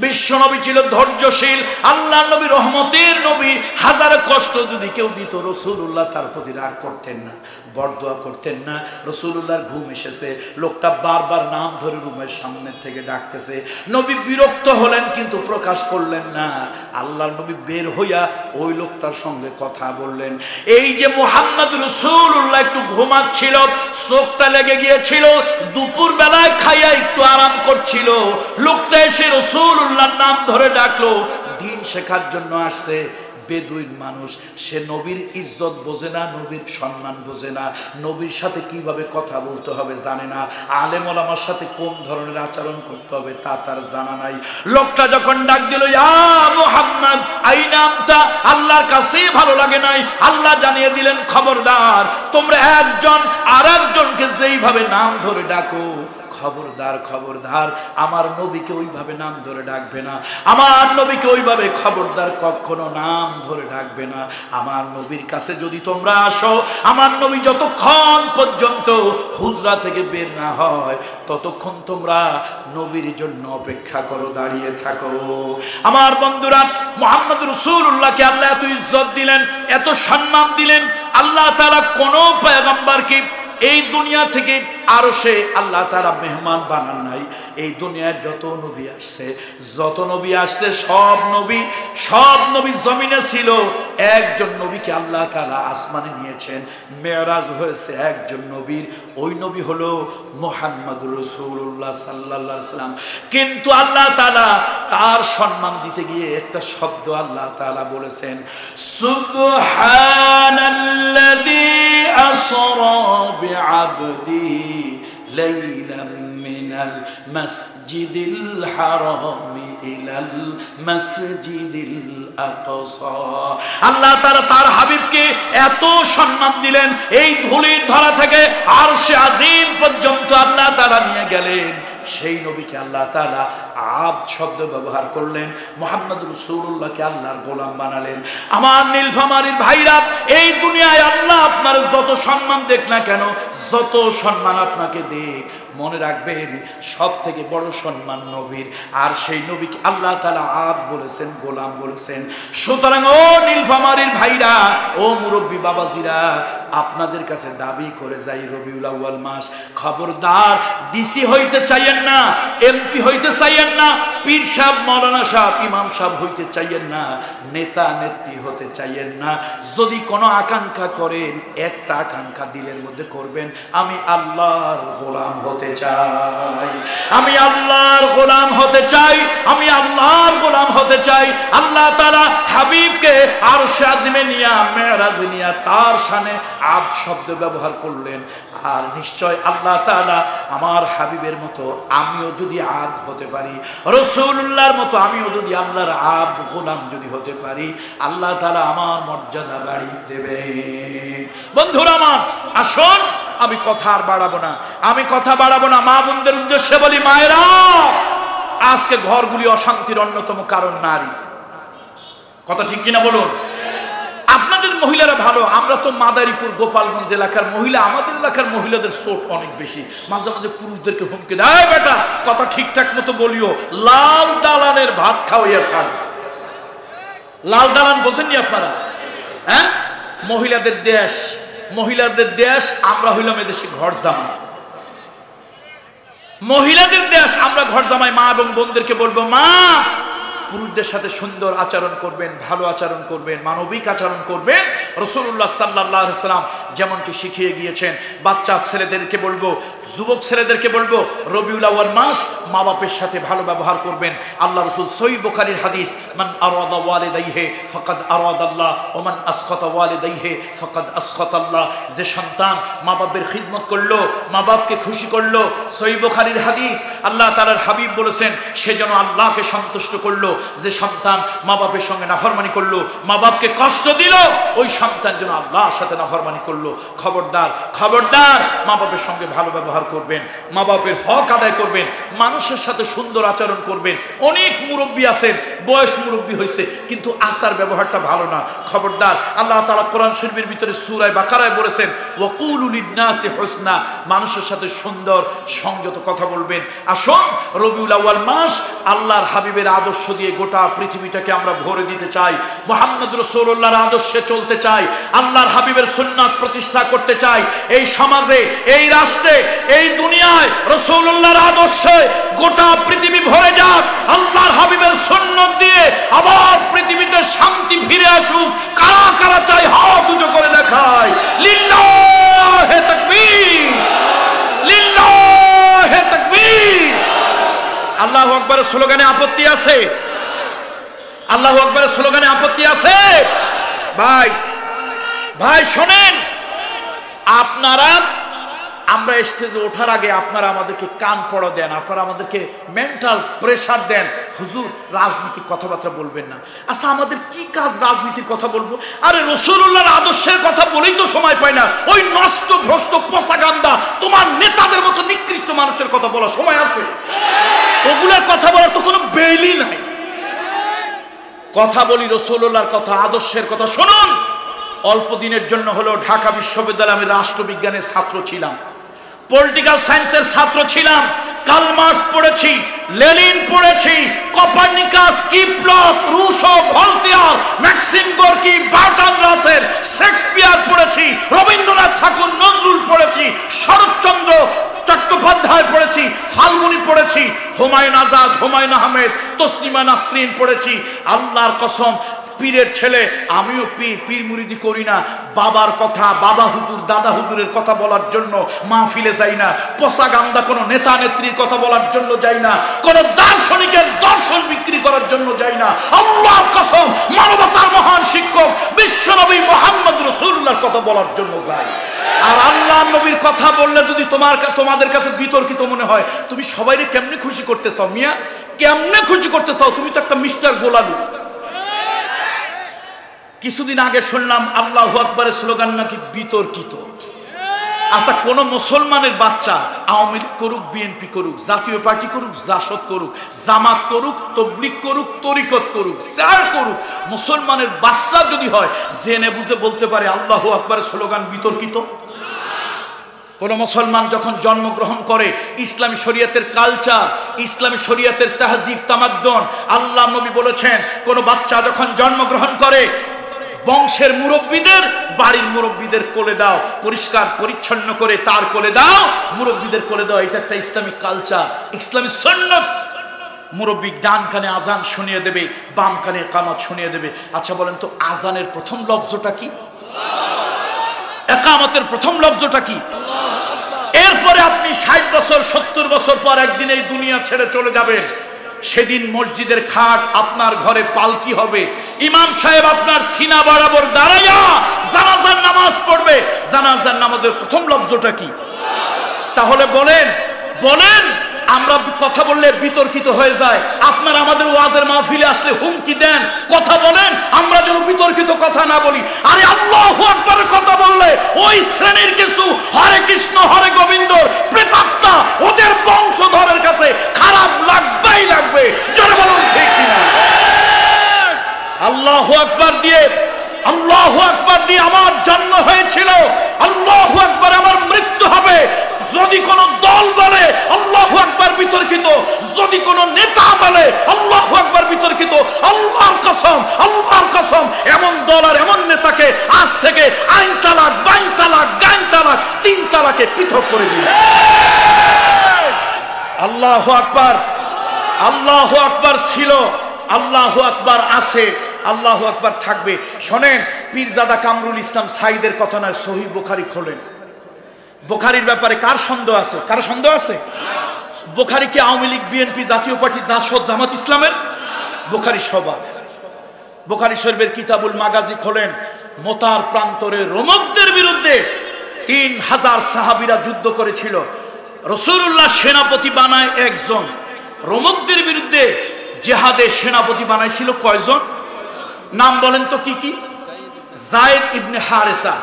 বিশ্ব নবী ছিল ধৈর্যশীল, আল্লাহর নবী রহমতের নবী। হাজার কষ্ট যদি কেউ দিত রাসূলুল্লাহ তার প্রতি রাগ করতেন না, বরদোয়া করতেন না। রাসূলুল্লাহর ঘুম এসেছে, লোকটা বারবার নাম ধরে রুমের সামনে থেকে ডাকতেছে। নবী বিরক্ত হলেন কিন্তু প্রকাশ করলেন না। আল্লাহর নবী বের হইয়া ওই লোকটার সঙ্গে কথা বললেন। এই যে মুহাম্মদ রাসূলুল্লাহ একটু ঘুমাচ্ছিল, চোখটা লেগে গিয়েছিল, দুপুর বেলায় খাইয়া একটু আরাম করছিল। লোকটা এসে রাসূলুল্লাহর নাম ধরে ডাকলো, দ্বীন শেখার জন্য আসছে। বেদুইন মানুষ, সে নবীর ইজ্জত বোঝে না, নবীর সম্মান বোঝে না, নবীর সাথে কিভাবে কথা বলতে হবে জানে না, আলেম ওলামার সাথে কোন ধরনের আচরণ করতে হবে তা তার জানা নাই। লোকটা যখন ডাক দিল, ইয়া মুহাম্মদ আইনা আনতা, আল্লাহর কাছে ভালো লাগে নাই। আল্লাহ জানিয়ে দিলেন, খবরদার তোমরা একজন আর একজনকে যেইভাবে নাম ধরে ডাকো, খবরদার খবরদার আমার নবীকে ওইভাবে নাম ধরে ডাকবে না। আমার নবীকে ওইভাবে খবরদার কখনো নাম ধরে ডাকবে না। আমার নবীর কাছে যদি তোমরা আসো, আমার নবী যতক্ষণ পর্যন্ত হুজরা থেকে বের না হয় ততক্ষণ তোমরা নবীর জন্য অপেক্ষা করো, দাঁড়িয়ে থাকো। আমার বন্ধুরা, মুহাম্মদ রাসূলুল্লাহকে আল্লাহ এত ইজ্জত দিলেন, এত সম্মান দিলেন। আল্লাহ তাআলা কোন পয়গম্বরকে এই দুনিয়া থেকে আরো সে আল্লাহ তাআলা মেহমান বানান নাই। এই দুনিয়ায় যত নবী আসছে সব নবী জমিনে ছিল, একজন নবীকে আল্লাহ তাআলা আসমানে নিয়েছেন। মেরাজ হয়েছে একজন নবীর, ওই নবী হলো মুহাম্মদুর রাসূলুল্লাহ সাল্লাল্লাহু আলাইহি ওয়াসাল্লাম। কিন্তু আল্লাহ তাআলা তার সম্মান দিতে গিয়ে একটা শব্দ আল্লাহ তাআলা বলেছেন, সুবহানাল্লাযী আসরা বিআবদি লাইলাম মিনাল মাসজিদিল হারামি ইলাল মাসজিদিল আকসা। আল্লাহ তাআলা তার হাবিবকে এত সম্মান দিলেন, এই ধুলির ধরা থেকে আরশে আজিম পর্যন্ত আল্লাহ তাআলা নিয়ে গেলেন। সেই নবীকে আল্লাহ তাআলা আব্দ শব্দ ব্যবহার করলেন, মুহাম্মদুর রাসূলুল্লাহকে আল্লাহর গোলাম বানালেন। আমার নীলফামারীর ভাইরা, এই দুনিয়ায় আল্লাহ আপনার যত সম্মান দেখ না কেন, যত সম্মান আপনাকে দেখ, মনে রাখবেন সব থেকে বড় সম্মান নবীর। আর সেই নবীকে আল্লাহ তাআলা আব্দ বলেছেন, গোলাম বলেছেন। সুতরাং ও নীলফামারীর ভাইরা, ও মুরব্বী বাবাজিরা, আপনাদের কাছে দাবি করে যাই, রবিউল আউয়াল মাস, খবরদার ডিসি হইতে চাইয়েন না, এমপি হইতে চাইয়েন না, পীর সাহেব, মাওলানা সাহেব, ইমাম সাহেব হইতে চাইয়েন না, নেতা নেত্রী হতে চাইয়েন না। যদি কোনো আকাঙ্ক্ষা করেন, একটা আকাঙ্ক্ষা দিলের মধ্যে করবেন, আমি আল্লাহর গোলাম হতে চাই, আমি আল্লাহর গোলাম হতে চাই, আমি আল্লাহর গোলাম হতে চাই। আল্লাহ তাআলা হাবিবকে আরশে আজিমে নিয়া, মেরাজে নিয়া তার শানে আব্দ শব্দ ব্যবহার করলেন। আর নিশ্চয় আল্লাহ তাআলা আমার হাবিবের মতো আমিও যদি আব্দ হতে পারি, রাসূলুল্লাহর মতো আমিও যদি আল্লাহর আব্দ গোলাম যদি হতে পারি, আল্লাহ তাআলা আমার মর্যাদা বাড়িয়ে দেবে। বন্ধুরা আমার, আসুন, আমি কথা আর বাড়াবো না, মা বোনদের উদ্দেশ্যে বলি, মায়েরা, আজকে ঘরগুলি অশান্তির অন্যতম কারণ নারী। কথা ঠিক কিনা বলুন? আপনাদের মহিলারা ভালো, আমরা তো মাদারীপুর গোপালগঞ্জ এলাকার মহিলা, আমাদের এলাকার মহিলাদের চোট অনেক বেশি। মাঝে মাঝে পুরুষদেরকে হুমকি দেয়, বেটা কথা ঠিকঠাক মতো বলিও, লাল দালানের ভাত খাওয়াইয়া ছাড়। লাল দালান বোঝেননি আপনারা? হ্যাঁ, মহিলাদের দেশ, আমরা হইলাম এদেশে ঘর জামাই। মহিলাদের দেশ, আমরা ঘর জামাই। মা এবং বোনদেরকে বলবো, মা, পুরুষদের সাথে সুন্দর আচরণ করবেন, ভালো আচরণ করবেন, মানবিক আচরণ করবেন। রাসূলুল্লাহ সাল্লাল্লাহু আলাইহি ওয়াসাল্লাম যেমনটি শিখিয়ে গিয়েছেন। বাচ্চা ছেলেদেরকে বলবো, যুবক ছেলেদেরকে বলবো, রবিউল আউয়াল মাস, মা বাপের সাথে ভালো ব্যবহার করবেন। আল্লাহ রাসূল সহিহ বুখারীর হাদিস, মান আরাদা ওয়ালিদাইহি ফাকাদ আরাদাল্লাহ ওয়া মান আসখাতা ওয়ালিদাইহি ফাকাদ আসখাতাল্লাহ। যে সন্তান মা বাপের খিদমত করলো, মা বাপকে খুশি করলো, সহিহ বুখারীর হাদিস, আল্লাহ তাআলার হাবিব বলেছেন, সে যেন আল্লাহকে সন্তুষ্ট করলো। যে সন্তান মা বাপের সঙ্গে নাফরমানি করলো, মা বাপকে কষ্ট দিল, ওই সন্তান যেন আল্লাহর সাথে নাফরমানি করলো। খবরদার, খবরদার, মা বাপের সঙ্গে ভালো ব্যবহার করবেন, মা বাপের হক আদায় করবেন, মানুষের সাথে সুন্দর আচরণ করবেন। অনেক মুরব্বী আছেন, বয়স মুরব্বী হয়েছে, কিন্তু আচার ব্যবহারটা ভালো না। খবরদার, আল্লাহ তাআলা কোরআন শরীফের ভিতরে সূরা বাকারায় বলেছেন, ওয়াকুলু লিন-নাসি হুসনা, মানুষের সাথে সুন্দর সংযত কথা বলবেন। আসুন, রবিউল আউয়াল মাস, আল্লাহর হাবিবের আদর্শ দিয়ে গোটা পৃথিবীটাকে আমরা ভরে দিতে চাই। মুহাম্মদ রাসূলুল্লাহর আদর্শে চলতে চাই, আল্লাহর হাবিবের সুন্নাত প্রতিষ্ঠা করতে চাই। এই সমাজে, এই রাষ্ট্রে, এই দুনিয়ায় রাসূলুল্লাহর আদর্শে গোটা পৃথিবী ভরে যাক। আল্লাহর হাবিবের সুন্নাত দিয়ে আবার পৃথিবীতে শান্তি ফিরে আসুক। কারা কারা চাই হাত উঁচু করে দেখায়। লিল্লাহি তাকবীর, লিল্লাহি তাকবীর। আল্লাহু আকবারের স্লোগানে আপত্তি আছে? আল্লাহু আকবারের স্লোগানে আপত্তি আছে? ভাই ভাই শোনেন, আপনারা, আমরা স্টেজে ওঠার আগে আপনারা আমাদেরকে কান পড়া দেন, আপনারা আমাদেরকে মেন্টাল প্রেসার দেন, হুজুর রাজনীতির কথাবার্তা বলবেন না। আচ্ছা, আমাদের কি কাজ রাজনীতির কথা বলবো? আরে রাসূলুল্লাহর আদর্শের কথা বলেই তো সময় পাই না। ওই নষ্ট ভ্রষ্ট পচাগান্দা তোমার নেতাদের মতো নিকৃষ্ট মানুষের কথা বলার সময় আছে? ওগুলার কথা বলার তো কোনো বেলই নাই। কথা বলি রাসূলুল্লাহর কথা, আদর্শের কথা। শুনুন, অল্প দিনের জন্য হলো ঢাকা বিশ্ববিদ্যালয়ে আমি রাষ্ট্রবিজ্ঞানের ছাত্র ছিলাম, পলিটিক্যাল সায়েন্সের ছাত্র ছিলাম। কার্ল মার্কস পড়েছি, লেনিন পড়েছি, কোপার্নিকাস, কিপলক, Rousseau, Voltaire, Maxim Gorky, Bertrand Russell, Shakespeare পড়েছি, রবীন্দ্রনাথ ঠাকুর, নজরুল পড়েছি। হুমায়ুন আজাদ, হুমায়ুন আহমেদ, তসলিমা নাসরিন পড়েছি। আল্লাহর কসম, পীরের ছেলে আমিও পীর মুরিদি করি না। বাবার কথা, বাবা হুজুর, দাদা হুজুরের কথা বলার জন্য মাহফিলে যাই না। পচা গান্দা কোনো নেতা নেত্রীর কথা বলার জন্য যাই না। কোন দার্শনিকের দর্শন বিক্রি করার জন্য যাই না। আল্লাহর কসম, মানবতার মহান শিক্ষক বিশ্বনবী মুহাম্মদ রাসূলুল্লাহর কথা বলার জন্য যাই। আর আল্লাহর নবীর কথা বললে যদি তোমাদের কাছে বিতর্কিত মনে হয়, তুমি সবাইকে কেমনে খুশি করতে চাও মিয়া? কেমনে খুশি করতে চাও? তুমি তো একটা মিস্টার গোলালু। কিছুদিন আগে শুনলাম আল্লাহু আকবারের স্লোগান নাকি বিতর্কিত। আচ্ছা, কোন মুসলমানের বাচ্চা আওয়ামী লীগ করুক, বিএনপি করুক, জাতীয় পার্টি করুক, জাসদ করুক, জামাত করুক, তবলিগ করুক, তরিকত করুক, যার করুক, মুসলমানের বাচ্চা যদি হয় জেনে বুঝে বলতে পারে আল্লাহু আকবারের স্লোগান বিতর্কিত? কোন মুসলমান যখন জন্মগ্রহণ করে, ইসলামী শরীয়তের কালচার, ইসলামী শরীয়তের তাহজিব তামাদ্দুন, আল্লাহ নবী বলেছেন কোন বাচ্চা যখন জন্মগ্রহণ করে বংশের মুরব্বীদের, বাড়ির মুরব্বীদের কোলে দাও, পরিষ্কার পরিচ্ছন্ন করে তার কোলে দাও, মুরব্বীদের কোলে দাও। এটা একটা ইসলামিক কালচার, ইসলামী সুন্নাত। মুরব্বী ডান কানে আজান শুনিয়ে দেবে, বাম কানে ইকামত শুনিয়ে দেবে। আচ্ছা বলেন তো, আজানের প্রথম লফজটা কি? ইকামতের প্রথম লফজটা কি? এরপরে আপনি 60 বছর 70 বছর পর একদিন এই দুনিয়া ছেড়ে চলে যাবেন। সেদিন মসজিদের খাট আপনার ঘরে পালকি হবে। ইমাম সাহেব আপনার সিনা বরাবর দাঁড়াইয়া জানাজার নামাজ পড়বে। জানাজার নামাজের প্রথম লফজটা কি? তাহলে বলেন, আমরা কথা বললে বিতর্কিত হয়ে যায়। আপনারা আমাদের ওয়াজের মাহফিলে আসলে হুমকি দেন, কথা বলেন, আমরা যেন বিতর্কিত কথা না বলি। আরে আল্লাহু আকবারের কথা বললে ওই শ্রেণীর কিছু হরে কৃষ্ণ হরে গোবিন্দর প্রেতাত্মা ওদের বংশধরের কাছে খারাপ লাগবেই লাগবে। জোরে বলুন ঠিক কিনা? আল্লাহু আকবার দিয়ে, আল্লাহু আকবার দিয়ে আমার জন্ম হয়েছিল, আল্লাহু আকবার আমার মৃত্যু হবে। যদি কোন দল বলে আল্লাহু আকবার বিতর্কিত, যদি কোন নেতা বলে আল্লাহু আকবার বিতর্কিত, আল্লাহর কসম, আল্লাহর কসম, এমন দল আর এমন নেতাকে আজ থেকে আইন তালাক, বাইন তালাক, গাইন তালাক, 3 তালাকে পৃথক করে দিন। আল্লাহু আকবার, আল্লাহু আকবার ছিল, আল্লাহু আকবার আছে, আল্লাহু আকবার থাকবে। শোনেন, পীরজাদা কামরুল ইসলাম সাইদের কথা নয়, সহিহ বুখারী খোলেন। বুখারীর ব্যাপারে কার সন্দেহ আছে? কার সন্দেহ আছে? বুখারী কি আওয়ামী লীগ, বিএনপি, জাতীয় পার্টি, জাসদ, জামাত ইসলামের? বুখারী সবার। বুখারী শরীফের কিতাবুল মাগাজি খোলেন। মোতার প্রান্তরে রোমকদের বিরুদ্ধে 3000 সাহাবীরা যুদ্ধ করেছিল। রাসূলুল্লাহ সেনাপতি বানায় একজন। রোমকদের বিরুদ্ধে জিহাদে সেনাপতি বানাইছিল কয়জন? নাম বলেন তো কি কি? যায়েদ ইবনে হারেসা,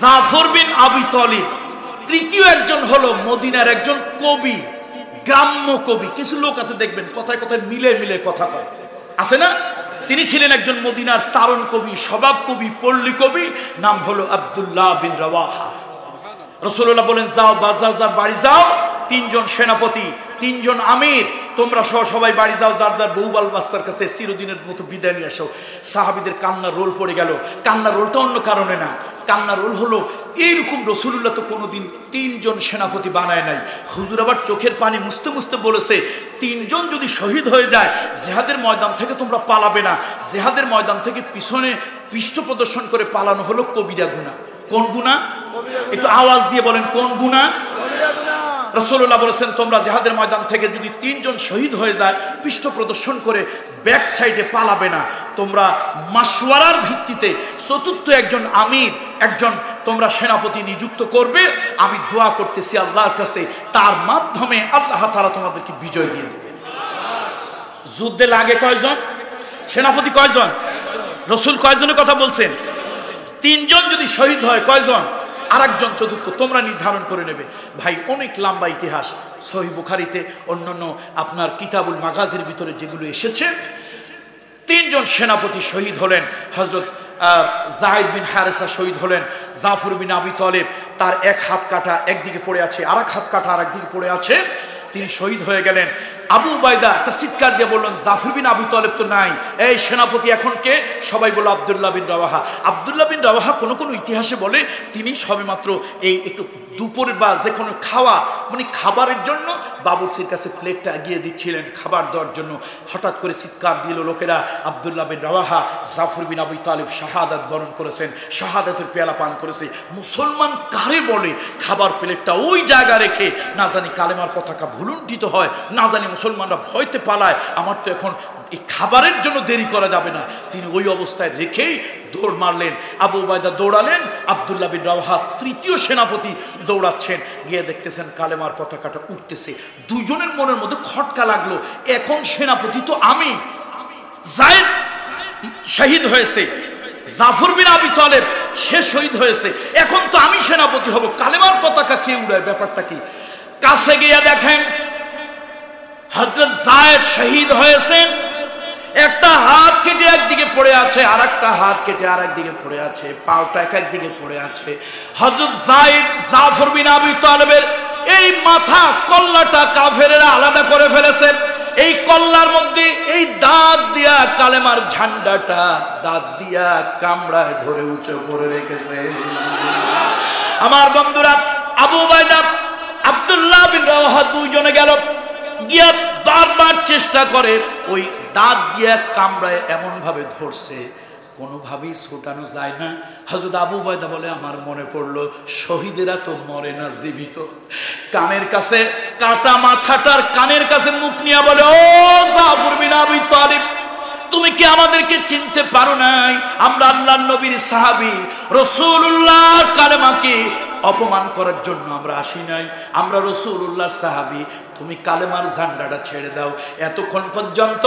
জাফর বিন আবি তালিব, তৃতীয় একজন হলো মদিনার একজন কবি, গ্রাম্য কবি। কিছু লোক আছে দেখবেন কথায় কথায় মিলে মিলে কথা কয়, আছে না? তিনি ছিলেন একজন মদিনার চারণ কবি, স্বভাব কবি, পল্লী কবি। নাম হলো আব্দুল্লাহ বিন রাওয়াহা। রাসূলুল্লাহ বলেন, যাও বাজার বাড়ি যাও, 3 জন সেনাপতি, 3 জন আমির, তোমরা সহ সবাই বাড়ি যাও, যার যার বউ বাল বাচ্চার কাছে চিরদিনের মতো বিদায় নিয়ে আসো। সাহাবীদের কান্নার রোল পড়ে গেল। কান্নার রোলটা অন্য কারণে না, কান্নার রোল হলো এইরকম, রাসূলুল্লাহ তো কোনোদিন 3 জন সেনাপতি বানায় নাই। হুজুর আবার চোখের পানি মুছতে মুছতে বলেছে, 3 জন যদি শহীদ হয়ে যায়, জিহাদের ময়দান থেকে তোমরা পালাবে না। জিহাদের ময়দান থেকে পিছনে পৃষ্ঠ প্রদর্শন করে পালানো হলো কবিরা গুনাহ। কোন গুনাহ? একটু আওয়াজ দিয়ে বলেন, কোন গুনাহ? রাসূলুল্লাহ বলেছেন, তোমরা জিহাদের ময়দান থেকে যদি 3 জন শহীদ হয়ে যায়, পৃষ্ঠ প্রদর্শন করে ব্যাক সাইডে পালাবে না। তোমরা মাশওয়ারার ভিত্তিতে চতুর্থ একজন আমির, একজন তোমরা সেনাপতি নিযুক্ত করবে। আমি দোয়া করতেছি আল্লাহর কাছে, তার মাধ্যমে আল্লাহ তাআলা তোমাদেরকে বিজয় দিয়ে দেবে। যুদ্ধে লাগে কয়জন? সেনাপতি কয়জন? রাসূল কয়জনের কথা বলছেন? 3 জন যদি শহীদ হয় কয়জন? আরেকজন চতুর্থ, তোমরা নির্ধারণ করে নেবে। ভাই, অনেক লম্বা ইতিহাস। সহিহ বুখারীতে, অন্যান্য আপনার কিতাবুল মাগাজির ভিতরে যেগুলো এসেছে, 3 জন সেনাপতি শহীদ হলেন। হযরত যায়েদ বিন হারেসা শহীদ হলেন। জাফর বিন আবি তালিব, তার 1 হাত কাটা একদিকে পড়ে আছে, আর 1 হাত কাটা আর একদিকে পড়ে আছে, তিনি শহীদ হয়ে গেলেন। আবু উবাইদা একটা চিৎকার দিয়ে বললেন, জাফর বিন আবু তালেব তো নাই, এই সেনাপতি এখন কে? সবাই বলল আব্দুল্লাহ বিন রাওয়াহা। আব্দুল্লাহ বিন রাওয়াহা কোনো কোনো ইতিহাসে বলে তিনি সবেমাত্র এই একটু দুপুর বা যে কোনো খাওয়া মানে খাবারের জন্য বাবুর্চির কাছে প্লেটটা এগিয়ে দিচ্ছিলেন খাবার দেওয়ার জন্য। হঠাৎ করে চিৎকার দিল লোকেরা, আব্দুল্লাহ বিন রাওয়াহা জাফর বিন আবু তালেব শাহাদাত বরণ করেছেন, শাহাদাতের পেয়ালা পান করেছে। মুসলমান কারে বলে খাবার প্লেটটা ওই জায়গা রেখে না জানি কালেমার পতাকা ভুলুণ্ঠিত হয়, না জানি মুসলমানরা ভয়তে পালায়, আমার তো এখন এই খাবারের জন্য দেরি করা যাবে না। তিনি ওই অবস্থায় রেখেই দৌড় মারলেন। আবু উবাইদা দৌড়ালেন, আব্দুল্লাহ বিন রাওয়াহা তৃতীয় সেনাপতি দৌড়াচ্ছেন, গিয়ে দেখতেছেন কালেমার পতাকাটা উঠতেছে। দুজনের মনের মধ্যে খটকা লাগলো, এখন সেনাপতি তো আমি, যায়েদ শহীদ হয়েছে, জাফর বিন আবি তালেব সে শহীদ হয়েছে, এখন তো আমি সেনাপতি হব, কালেমার পতাকা কে উড়ায়, ব্যাপারটা কি? কাছে গিয়ে দেখেন হযরত যায়েদ শহীদ হয়েছেন, একটা হাত কেটে একদিকে পড়ে আছে, আর একটা হাত কেটে আর একদিকে পড়ে আছে, পাওটা এক একদিকে পড়ে আছে। হযরত যায়েদ জাফর বিন আবি তালেবের এই মাথা কল্লাটা কাফেরেরা আলাদা করে ফেলেছে, এই কল্লার মধ্যে এই দাঁত দিয়া কালেমার ঝান্ডাটা দাঁত দিয়া কামড়ায় ধরে উঁচু করে রেখেছে। আমার বন্ধুরা, আবু উবাইদা আব্দুল্লাহ বিন রাওয়াহা দুইজনে গেল, গিয়া বারবার চেষ্টা করে ওই দাঁত দিয়া কামড়ায় এমন ভাবে ধরছে কোনোভাবেই ছোটানো যায় না। হযরত আবু উবাইদা বলে, আমার মনে পড়লো শহীদেরা তো মরে না, জীবিত। কানের কাছে কাটা মাথাটার কানের কাছে মুখ নিয়ে বলে, ও জাফর বিন আবি তালেব, তুমি কি আমাদেরকে চিনতে পারো নাই? আমরা আল্লাহর নবীর সাহাবী, রাসূলুল্লাহর কালেমাকে অপমান করার জন্য আমরা আসি নাই, আমরা রাসূলুল্লাহর সাহাবী, তুমি কালেমার ঝান্ডাটা ছেড়ে দাও। এতক্ষণ পর্যন্ত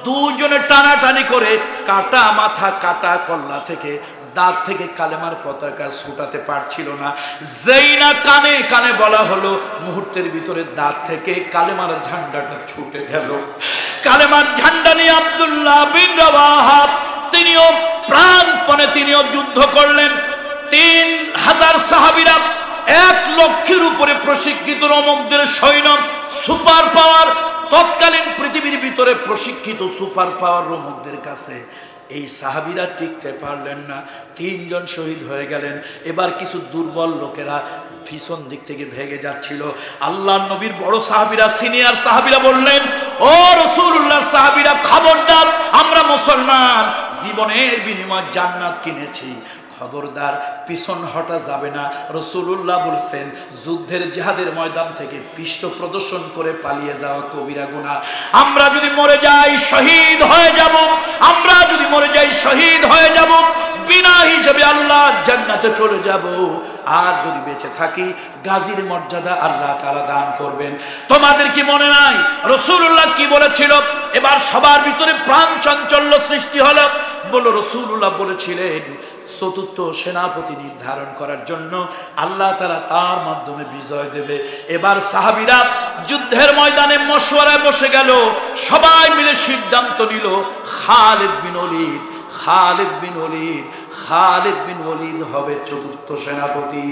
দুজনে টানাটানি করে কাটা মাথা কাটা কল্লা থেকে দাঁত থেকে কালেমার পতাকা ছুটাতে পারছিল না। যেই না কানে কানে বলা হলো, মুহূর্তের ভিতরে দাঁত থেকে কালেমার ঝান্ডাটা ছুটে গেল। কালেমার ঝান্ডা নিয়ে আব্দুল্লাহ বিন রাওয়াহা তিনিও প্রাণপণে তিনিও যুদ্ধ করলেন। 3000 সাহাবীরা 1 লক্ষের উপরে প্রশিক্ষিত রোমকদের সৈন্য, সুপার পাওয়ার, তৎকালীন পৃথিবীর ভিতরে প্রশিক্ষিত সুপার পাওয়ার রোমকদের কাছে এই সাহাবীরা টিকতে পারলেন না, 3 জন শহীদ হয়ে গেলেন। এবার কিছু দুর্বল লোকেরা পিছন দিক থেকে ভেগে যাচ্ছিল। আল্লাহর নবীর বড় সাহাবীরা, সিনিয়র সাহাবীরা বললেন, ও রাসূলুল্লাহ সাহাবীরা, খবরদার, আমরা মুসলমান, জীবনের বিনিময়ে জান্নাত কিনেছি, খবরদার পিছন হটা যাবে না। রাসূলুল্লাহ বলেছেন, যুদ্ধের জিহাদের ময়দান থেকে পৃষ্ঠ প্রদর্শন করে পালিয়ে যাওয়া কবিরা গুনাহ। আমরা যদি মরে যাই শহীদ হয়ে যাব, আমরা যদি মরে যাই শহীদ হয়ে যাব, বিনা হিসেবে আল্লাহর জান্নাতে চলে যাব। আর যদি বেঁচে থাকি, গাজীর মর্যাদা আল্লাহ তাআলা দান করবেন। তোমাদের কি মনে নাই রাসূলুল্লাহ কি বলেছিল? এবার সবার ভিতরে প্রাণ চাঞ্চল্য সৃষ্টি হলো। বলো, রাসূলুল্লাহ বলেছিলেন চতুর্থ সেনাপতি নির্ধারণ করার জন্য আল্লাহ তাআলা তার মাধ্যমে বিজয় দেবে। এবার সাহাবীরা যুদ্ধের ময়দানে মশওয়ারায় বসে গেল, সবাই মিলে সিদ্ধান্ত নিল খালিদ বিন ওলীদ, খালিদ বিন ওলীদ, খালিদ বিন ওলীদ হবে চতুর্থ সেনাপতি।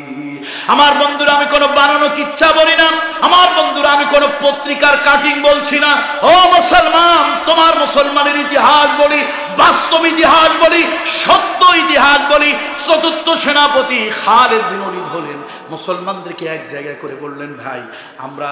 আমার বন্ধুরা, আমি কোনো বানানো কিচ্ছা বলি না, আমার বন্ধুরা, আমি কোনো পত্রিকার কাটিং বলছি না। ও মুসলমান, তোমার মুসলমানের ইতিহাস বলি, বাস্তব ইতিহাস বলি, সত্য ইতিহাস বলি। চতুর্থ সেনাপতি খালিদ বিন ওলীদ হলেন। মুসলমানদেরকে এক জায়গায় করে বললেন, ভাই, আমরা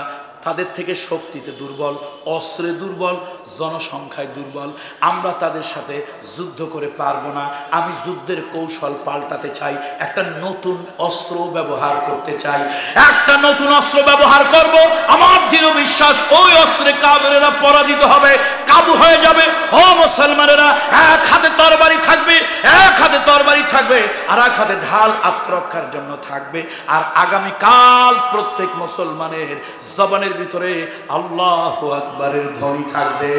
তাদের থেকে শক্তিতে দুর্বল, অস্ত্রে দুর্বল, জনসংখ্যায় দুর্বল, আমরা তাদের সাথে যুদ্ধ করে পারবো না। আমি যুদ্ধের কৌশল পাল্টাতে চাই, একটা নতুন অস্ত্র ব্যবহার করতে চাই, একটা নতুন অস্ত্র ব্যবহার করব। আমার দৃঢ় বিশ্বাস ওই অস্ত্রে কাফেরেরা পরাজিত হবে, কাবু হয়ে যাবে। ও মুসলমানেরা, এক হাতে তরবারি থাকবে, এক হাতে তরবারি থাকবে, আর এক হাতে ঢাল আত্মরক্ষার জন্য থাকবে। আর আগামীকাল প্রত্যেক মুসলমানের জবানের ভিতরে আল্লাহু আকবারের ধ্বনি থাকবে।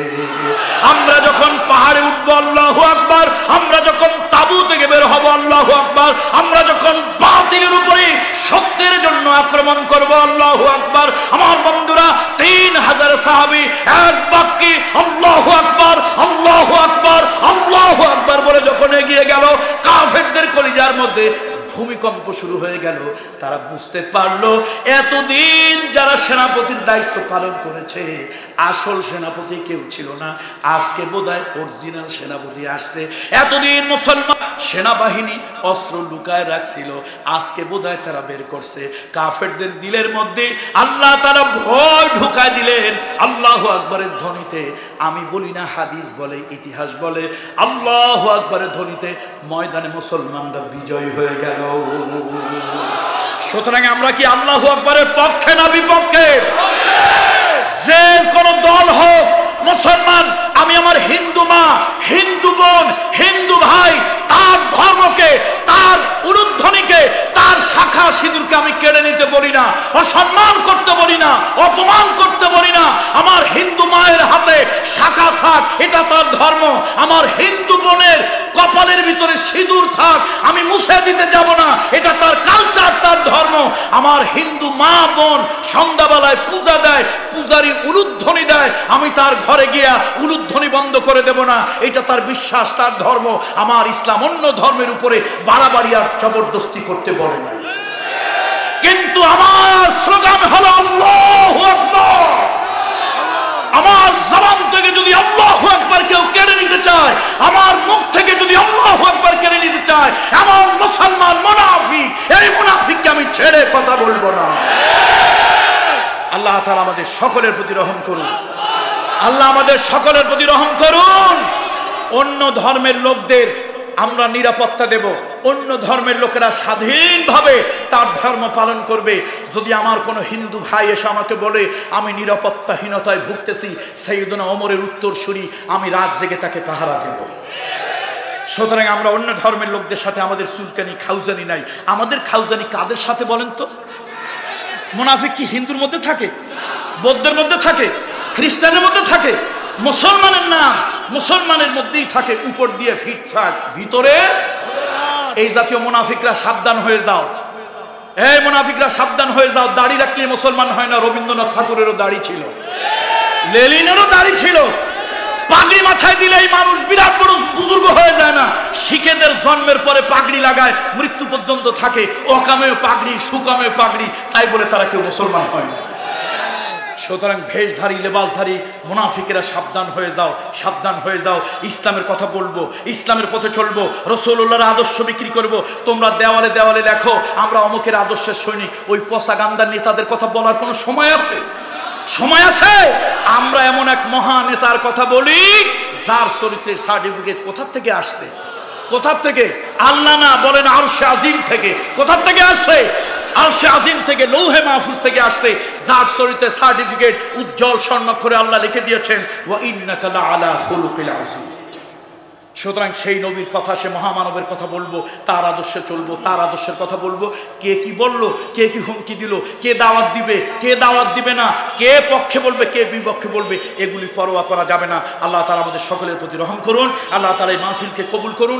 আমরা যখন পাহাড়ে উঠবো আল্লাহু আকবার, আমরা যখন তাবু থেকে বের হব আল্লাহু আকবার, আমরা যখন বাতিলের উপরে সত্যের জন্য আক্রমণ করব আল্লাহু আকবার। আমার বন্ধুরা, 3000 সাহাবী এক বাক্যে আল্লাহু আকবার, আল্লাহু আকবার, আল্লাহু আকবার বলে যখন এগিয়ে গেল, কাফেরদের কলিজার মধ্যে ভূমিকম্প শুরু হয়ে গেল। তারা বুঝতে পারলো এতদিন যারা সেনাপতির দায়িত্ব পালন করেছে আসল সেনাপতি কেউ ছিল না, আজকে বোধহয় অরিজিনাল সেনাপতি আসছে। এতদিন মুসলমান সেনাবাহিনী অস্ত্র লুকায় রাখছিল, আজকে বোধহয় তারা বের করছে। কাফেরদের দিলের মধ্যে আল্লাহ তারা ভয় ঢুকায় দিলেন আল্লাহু আকবারের ধ্বনিতে। আমি বলি না, হাদিস বলে, ইতিহাস বলে, আল্লাহু আকবারের ধ্বনিতে ময়দানে মুসলমানরা বিজয় হয়ে গেল। সুতরাং আমরা কি আল্লাহু আকবারের পক্ষে না বিপক্ষে? যে কোন দল হোক, মুসলমান, আমি আমার হিন্দু মা, হিন্দু বোন, হিন্দু ভাই, তার ধর্মকে, তার উলুধ্বনিকে, তার শাখা সিঁদুরকে আমি কেড়ে নিতে বলি না, অসম্মান করতে বলি না, অপমান করতে বলি না। আমার হিন্দু মায়ের হাতে শাখা থাক, এটা তার ধর্ম। আমার হিন্দু বোনের কপালের ভিতরে সিঁদুর থাক, আমি মুছে দিতে যাব না, এটা তার কালচার, তার ধর্ম। আমার হিন্দু মা বোন সন্ধ্যাবেলায় পূজা দেয়, পূজারি উলুধ্বনি দেয়, আমি তার ঘরে গিয়া উলুধ্বনি বন্ধ করে দেব না, এটা তার বিশ্বাস, তার ধর্ম। আমার ইসলাম অন্য ধর্মের উপরে বাড়াবাড়ি আর জবরদস্তি করতে বলে না। কিন্তু আমার স্লোগান হলো আল্লাহু আকবার। আমার জবান থেকে যদি আল্লাহু আকবার কেউ কেড়ে নিতে চায়, আমার মুখ থেকে যদি আল্লাহু আকবার কেড়ে নিতে চায়, এমন মুসলমান মুনাফিক, এই মুনাফিককে আমি ছেড়ে কথা বলবো না। আল্লাহ তাআলা আমাদের সকলের প্রতি রহম করুন। আল্লাহ আমাদের সকলের প্রতি রহম করুন। অন্য ধর্মের লোকদের আমরা নিরাপত্তা দেব, অন্য ধর্মের লোকেরা স্বাধীনভাবে তার ধর্ম পালন করবে। যদি আমার কোনো হিন্দু ভাই এসে আমাকে বলে আমি নিরাপত্তাহীনতায় ভুগতেছি, সাইয়েদনা ওমরের উত্তরসূরি, আমি রাত জেগে তাকে পাহারা দেব। সুতরাং আমরা অন্য ধর্মের লোকদের সাথে আমাদের চুলকানি খাউজানি নাই। আমাদের খাউজানি কাদের সাথে বলেন তো? মুনাফিক কি হিন্দুর মধ্যে থাকে, বৌদ্ধের মধ্যে থাকে, খ্রিস্টানের মধ্যে থাকে? মুসলমানের নাম মুসলমানের মধ্যেই থাকে, উপর দিয়ে ফিটফাট, ভিতরে এই জাতীয় মুনাফিকরা সাবধান হয়ে যাও। এই মুনাফিকরা সাবধান হয়ে যাও। দাড়ি রাখলে মুসলমান হয় না। রবীন্দ্রনাথ ঠাকুরেরও দাড়ি ছিল, লেনিনেরও দাড়ি ছিল। পাগড়ি মাথায় দিলেই মানুষ বিরাট বড় বুজুর্গ হয়ে যায় না। শিখেদের জন্মের পরে পাগড়ি লাগায়, মৃত্যু পর্যন্ত থাকে। অকামেও পাগড়ি, সুকামেও পাগড়ি, তাই বলে তারা কেউ মুসলমান হয় না। সুতরাং ভেষধারী, লেবাসধারী মুনাফিকেরা সাবধান হয়ে যাও, সাবধান হয়ে যাও। ইসলামের কথা বলবো, ইসলামের পথে চলবো, রাসূলুল্লাহর আদর্শ বিক্রি করব। তোমরা দেওয়ালে দেওয়ালে লেখো আমরা অমুকের আদর্শের সৈনিক। ওই পচা গান্দার নেতাদের কথা বলার কোনো সময় আছে? সময় আছে? আমরা এমন এক মহা নেতার কথা বলি যার চরিত্রের সার্টিফিকেট কোথা থেকে আসছে? কোথা থেকে? আল্লাহ না, বলেন আরশে আজিম থেকে। কোথা থেকে আসছে? আরশে আজিম থেকে, লৌহে মাহফুজ থেকে আসছে। যার চরিত্রের সার্টিফিকেট উজ্জ্বল স্বর্ণাক্ষরে আল্লাহ লিখে দিয়েছেন, ওয়া ইন্নাকা লাআলা খুলুকিল আযীম। সুতরাং সেই নবীর কথা, সে মহামানবের কথা বলবো, তার আদর্শে চলবো, তার আদর্শের কথা বলবো। কে কি বললো, কে কি হুমকি দিল, কে দাওয়াত দিবে, কে দাওয়াত দিবে না, কে পক্ষে বলবে, কে বিপক্ষে বলবে, এগুলি পরোয়া করা যাবে না। আল্লাহ তাআলা আমাদের সকলের প্রতি রহম করুন। আল্লাহ তাআলা এই মাহফিলকে কবুল করুন।